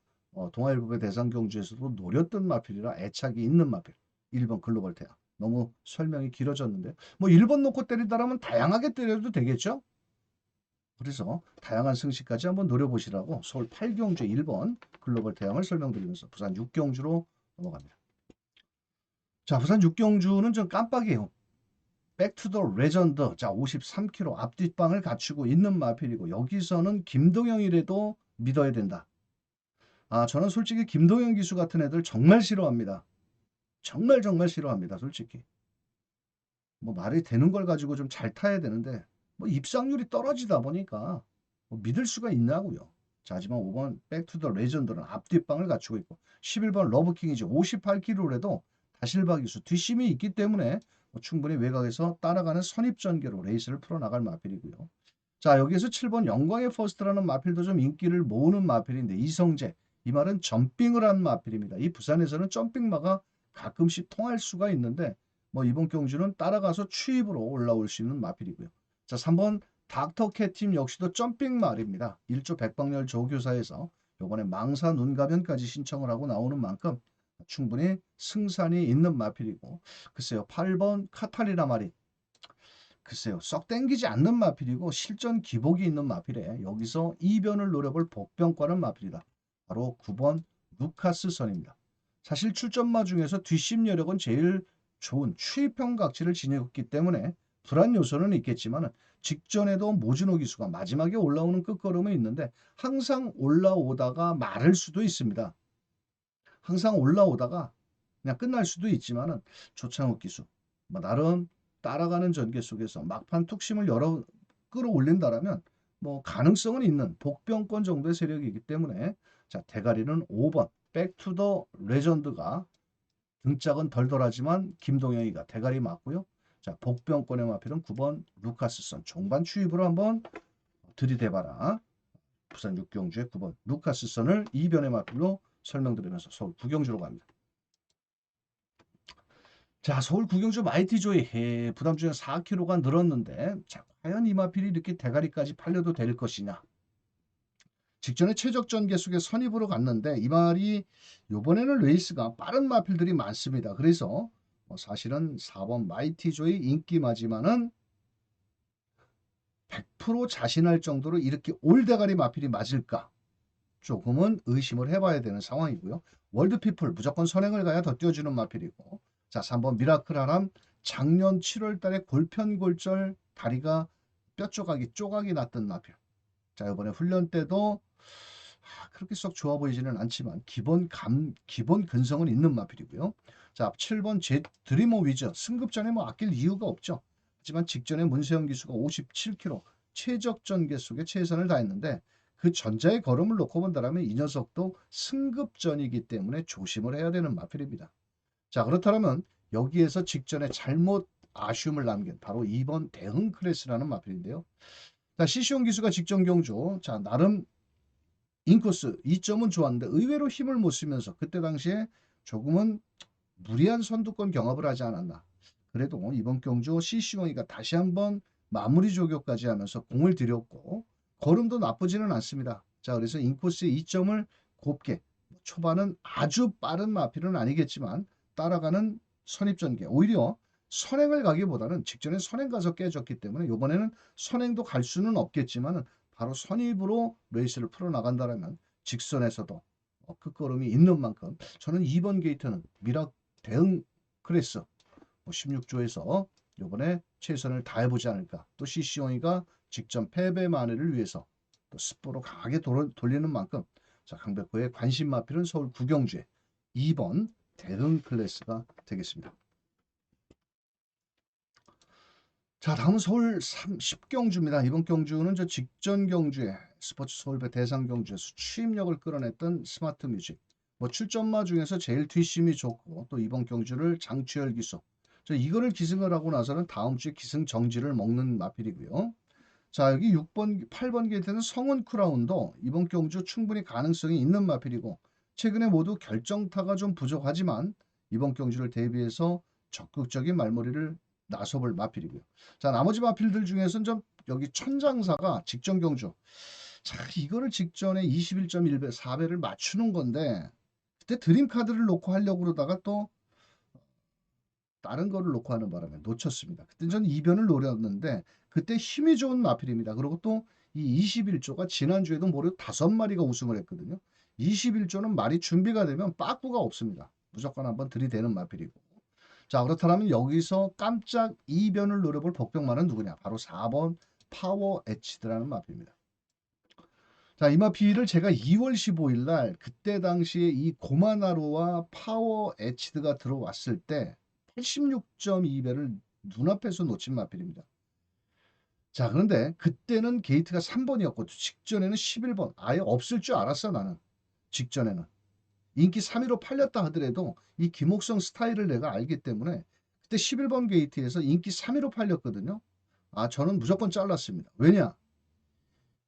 동아일보의 대상 경주에서도 노렸던 마필이라 애착이 있는 마필 1번 글로벌 태양. 너무 설명이 길어졌는데 뭐 1번 놓고 때리다라면 다양하게 때려도 되겠죠. 그래서 다양한 승시까지 한번 노려보시라고 서울 8경주 1번 글로벌 태양을 설명드리면서 부산 6경주로 넘어갑니다. 자, 부산 6경주는 좀 깜빡이에요. 백투더 레전드. 자, 53km 앞뒷방을 갖추고 있는 마필이고 여기서는 김동영이라도 믿어야 된다. 아, 저는 솔직히 김동영 기수 같은 애들 정말 싫어합니다. 정말 싫어합니다, 솔직히. 뭐 말이 되는 걸 가지고 좀 잘 타야 되는데 뭐 입상률이 떨어지다 보니까 뭐 믿을 수가 있나고요. 자, 하지만 5번 백투더 레전드는 앞뒷방을 갖추고 있고 11번 러브킹이지 58km라도 다실바 기수 뒷심이 있기 때문에 뭐 충분히 외곽에서 따라가는 선입전개로 레이스를 풀어나갈 마필이고요. 자, 여기에서 7번 영광의 퍼스트라는 마필도 좀 인기를 모으는 마필인데 이성재, 이 말은 점핑을 한 마필입니다. 이 부산에서는 점핑마가 가끔씩 통할 수가 있는데 뭐 이번 경주는 따라가서 추입으로 올라올 수 있는 마필이고요. 자, 3번 닥터 캣팀 역시도 점핑 말입니다. 1조 백방열 조교사에서 요번에 망사 눈가변까지 신청을 하고 나오는 만큼 충분히 승산이 있는 마필이고, 글쎄요 8번 카탈리나 말이 글쎄요 썩 땡기지 않는 마필이고 실전 기복이 있는 마필에 여기서 이변을 노려볼 복병과는 마필이다. 바로 9번 루카스 선입니다. 사실 출전마 중에서 뒷심 여력은 제일 좋은 추입형 각지를 지녔기 때문에 불안 요소는 있겠지만 직전에도 모준호 기수가 마지막에 올라오는 끝걸음은 있는데 항상 올라오다가 마를 수도 있습니다. 항상 올라오다가 그냥 끝날 수도 있지만은 조창욱 기수 뭐 나름 따라가는 전개 속에서 막판 툭심을 열어 끌어올린다라면 뭐 가능성은 있는 복병권 정도의 세력이기 때문에, 자, 대가리는 5번 백투더 레전드가 등짝은 덜덜하지만 김동영이가 대가리 맞고요. 자, 복병권의 마필은 9번 루카스선 종반 추입으로 한번 들이대봐라. 부산 6경주의 9번 루카스선을 이변의 마필로 설명드리면서 서울 9경주로 갑니다. 자, 서울 구경주 마이티조이 부담 중에 4kg가 늘었는데, 자, 과연 이 마필이 이렇게 대가리까지 팔려도 될 것이냐. 직전에 최적전 계속에 선입으로 갔는데 이 말이 이번에는 레이스가 빠른 마필들이 많습니다. 그래서 사실은 4번 마이티조이 인기마지만은 100% 자신할 정도로 이렇게 올대가리 마필이 맞을까 조금은 의심을 해봐야 되는 상황이고요. 월드피플 무조건 선행을 가야 더 뛰어주는 마필이고, 자, 3번 미라클 아람 작년 7월 달에 골편골절 다리가 뼈 조각이 났던 마필. 자, 이번에 훈련 때도 그렇게 썩 좋아 보이지는 않지만 기본 근성은 있는 마필이고요. 자, 7번 제 드리머 위저 승급전에 뭐 아낄 이유가 없죠. 하지만 직전에 문세영 기수가 57km 최적전 계속에 최선을 다했는데 그 전자의 걸음을 놓고 본다면 이 녀석도 승급전이기 때문에 조심을 해야 되는 마필입니다. 자, 그렇다면 여기에서 직전에 잘못 아쉬움을 남긴 바로 2번 대흥 크레스라는 마필인데요. 자, 시시온 기수가 직전 경주, 자, 나름 인코스 2점은 좋았는데 의외로 힘을 못 쓰면서 그때 당시에 조금은 무리한 선두권 경합을 하지 않았나. 그래도 이번 경주 CC용이가 다시 한번 마무리 조교까지 하면서 공을 들였고 걸음도 나쁘지는 않습니다. 자, 그래서 인코스의 2점을 곱게 초반은 아주 빠른 마필은 아니겠지만 따라가는 선입전개 오히려 선행을 가기보다는 직전에 선행 가서 깨졌기 때문에 이번에는 선행도 갈 수는 없겠지만 바로 선입으로 레이스를 풀어나간다면 직선에서도 끝걸음이 있는 만큼 저는 2번 게이트는 미라 대응 클래스 16조에서 이번에 최선을 다해보지 않을까. 또 CC용이가 직전 패배 만회를 위해서 또 스포로 강하게 돌리는 만큼 자, 강백호의 관심 마필은 서울 구경주의 2번 대응 클래스가 되겠습니다. 자, 다음은 서울 10경주입니다. 이번 경주는 저 직전 경주에 스포츠 서울배 대상 경주에서 추임력을 끌어냈던 스마트 뮤직. 뭐 출전마 중에서 제일 뒷심이 좋고 또 이번 경주를 장추열 기수. 저 이거를 기승을 하고 나서는 다음 주에 기승 정지를 먹는 마필이고요. 자, 여기 6번, 8번 게이트는 성운 크라운도 이번 경주 충분히 가능성이 있는 마필이고 최근에 모두 결정타가 좀 부족하지만 이번 경주를 대비해서 적극적인 말머리를 나서볼 마필이고요. 자, 나머지 마필들 중에서는 좀 여기 천장사가 직전 경주. 자, 이거를 직전에 21.1배, 4배를 맞추는 건데 그때 드림카드를 놓고 하려고 그러다가 또 다른 거를 놓고 하는 바람에 놓쳤습니다. 그때 전 이변을 노렸는데 그때 힘이 좋은 마필입니다. 그리고 또 이 21조가 지난주에도 무려 5마리가 우승을 했거든요. 21조는 말이 준비가 되면 빠꾸가 없습니다. 무조건 한번 들이대는 마필이고. 자, 그렇다면 여기서 깜짝 이변을 노려볼 복병마는 누구냐? 바로 4번 파워 에치드라는 마필입니다. 자, 이 마필을 제가 2월 15일 날 그때 당시에 이 고마나루와 파워 에치드가 들어왔을 때 86.2배를 눈앞에서 놓친 마필입니다. 자, 그런데 그때는 게이트가 3번이었고 직전에는 11번. 아예 없을 줄 알았어, 나는. 직전에는. 인기 3위로 팔렸다 하더라도 이 김옥성 스타일을 내가 알기 때문에 그때 11번 게이트에서 인기 3위로 팔렸거든요. 아, 저는 무조건 잘랐습니다. 왜냐?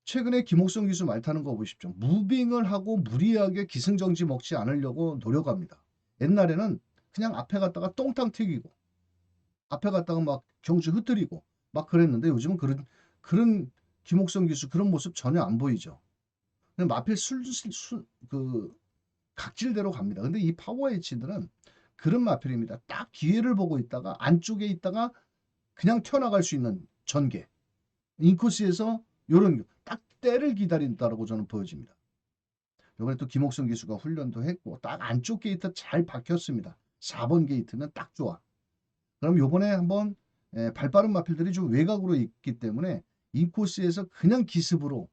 최근에 김옥성 기수 말 타는 거 보십시오. 무빙을 하고 무리하게 기승정지 먹지 않으려고 노력합니다. 옛날에는 그냥 앞에 갔다가 똥탕 튀기고 앞에 갔다가 막 경주 흩뜨리고 막 그랬는데 요즘은 그런 김옥성 기수 그런 모습 전혀 안 보이죠. 그냥 마필 그 각질대로 갑니다. 근데 이 파워 H들은 그런 마필입니다. 딱 기회를 보고 있다가 안쪽에 있다가 그냥 튀어나갈 수 있는 전개. 인코스에서 요런 딱 때를 기다린다라고 저는 보여집니다. 이번에 또 김옥성 기수가 훈련도 했고 딱 안쪽 게이트 잘 박혔습니다. 4번 게이트는 딱 좋아. 그럼 요번에 한번 발빠른 마필들이 좀 외곽으로 있기 때문에 인코스에서 그냥 기습으로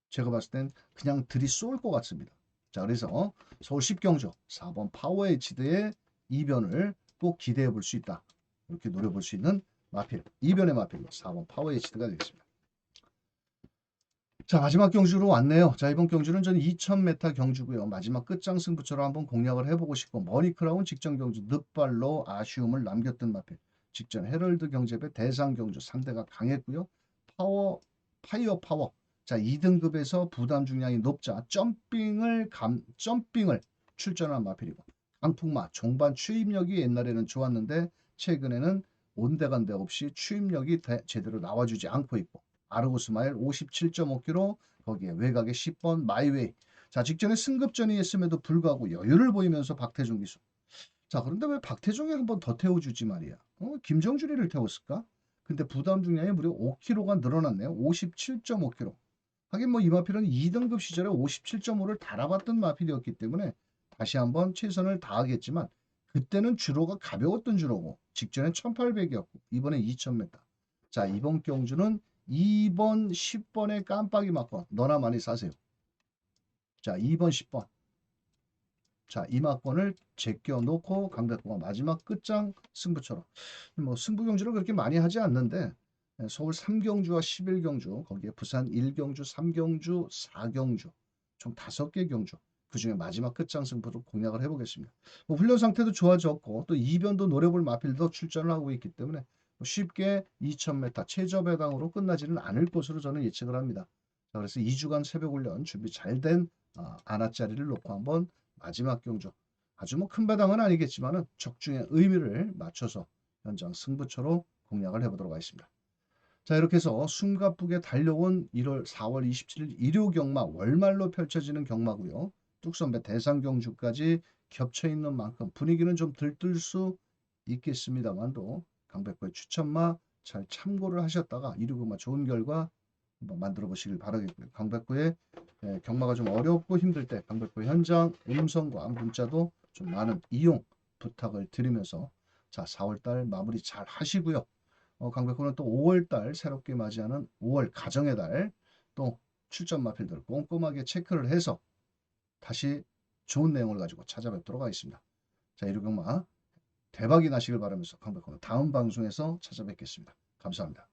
제가 봤을 땐 그냥 들이쏠 것 같습니다. 자, 그래서 서울 10경주 4번 파워 H드의 이변을 꼭 기대해 볼 수 있다. 이렇게 노려볼 수 있는 마필, 이변의 마필로 4번 파워 H드가 되겠습니다. 자, 마지막 경주로 왔네요. 자, 이번 경주는 저는 2000m 경주고요. 마지막 끝장 승부처럼 한번 공략을 해보고 싶고 머니크라운 직전 경주 늑발로 아쉬움을 남겼던 마필. 직전 헤럴드 경제배 대상 경주 상대가 강했고요. 파이어 파워. 자, 2등급에서 부담 중량이 높자 점핑을 출전한 마필이고 강풍마 종반 추임력이 옛날에는 좋았는데 최근에는 온데간데 없이 추임력이 제대로 나와주지 않고 있고 아르고스마일 57.5km 거기에 외곽에 10번 마이웨이. 자, 직전에 승급전이 했음에도 불구하고 여유를 보이면서 박태종 기수. 자, 그런데 왜 박태종이 한 번 더 태워주지 말이야. 김정준이를 태웠을까? 근데 부담 중량이 무려 5kg가 늘어났네요. 57.5kg. 하긴 뭐 이 마필은 2등급 시절에 57.5를 달아봤던 마필이었기 때문에 다시 한번 최선을 다하겠지만 그때는 주로가 가벼웠던 주로고 직전에 1800이었고 이번에 2000m. 자, 이번 경주는 2번 10번에 깜빡이 맞고 너나 많이 사세요. 자, 2번 10번. 자, 이 막권을 제껴놓고 강백호가 마지막 끝장 승부처럼 뭐 승부 경주를 그렇게 많이 하지 않는데 서울 3경주와 11경주 거기에 부산 1경주, 3경주, 4경주 총 5개 경주 그중에 마지막 끝장 승부로 공략을 해보겠습니다. 뭐 훈련 상태도 좋아졌고 또 이변도 노려볼 마필도 출전을 하고 있기 때문에 쉽게 2000m 최저 배당으로 끝나지는 않을 것으로 저는 예측을 합니다. 자, 그래서 2주간 새벽 훈련 준비 잘 된 안아짜리를 놓고 한번 마지막 경주 아주 뭐 큰 배당은 아니겠지만은 적중의 의미를 맞춰서 현장 승부처로 공략을 해보도록 하겠습니다. 자, 이렇게 해서 숨가쁘게 달려온 4월 27일 일요 경마 월말로 펼쳐지는 경마고요. 뚝선배 대상 경주까지 겹쳐 있는 만큼 분위기는 좀 들뜰 수 있겠습니다만도 강백호의 추천마 잘 참고를 하셨다가 일요 경마 좋은 결과 한번 만들어 보시길 바라겠고요. 강백호의 경마가 좀 어렵고 힘들 때 강백호 현장 음성과 문자도 좀 많은 이용 부탁을 드리면서 자, 4월달 마무리 잘 하시고요. 강백호는 또 5월달 새롭게 맞이하는 5월 가정의 달 또 출전 마필들 꼼꼼하게 체크를 해서 다시 좋은 내용을 가지고 찾아뵙도록 하겠습니다. 자, 일요경마 대박이 나시길 바라면서 강백호는 다음 방송에서 찾아뵙겠습니다. 감사합니다.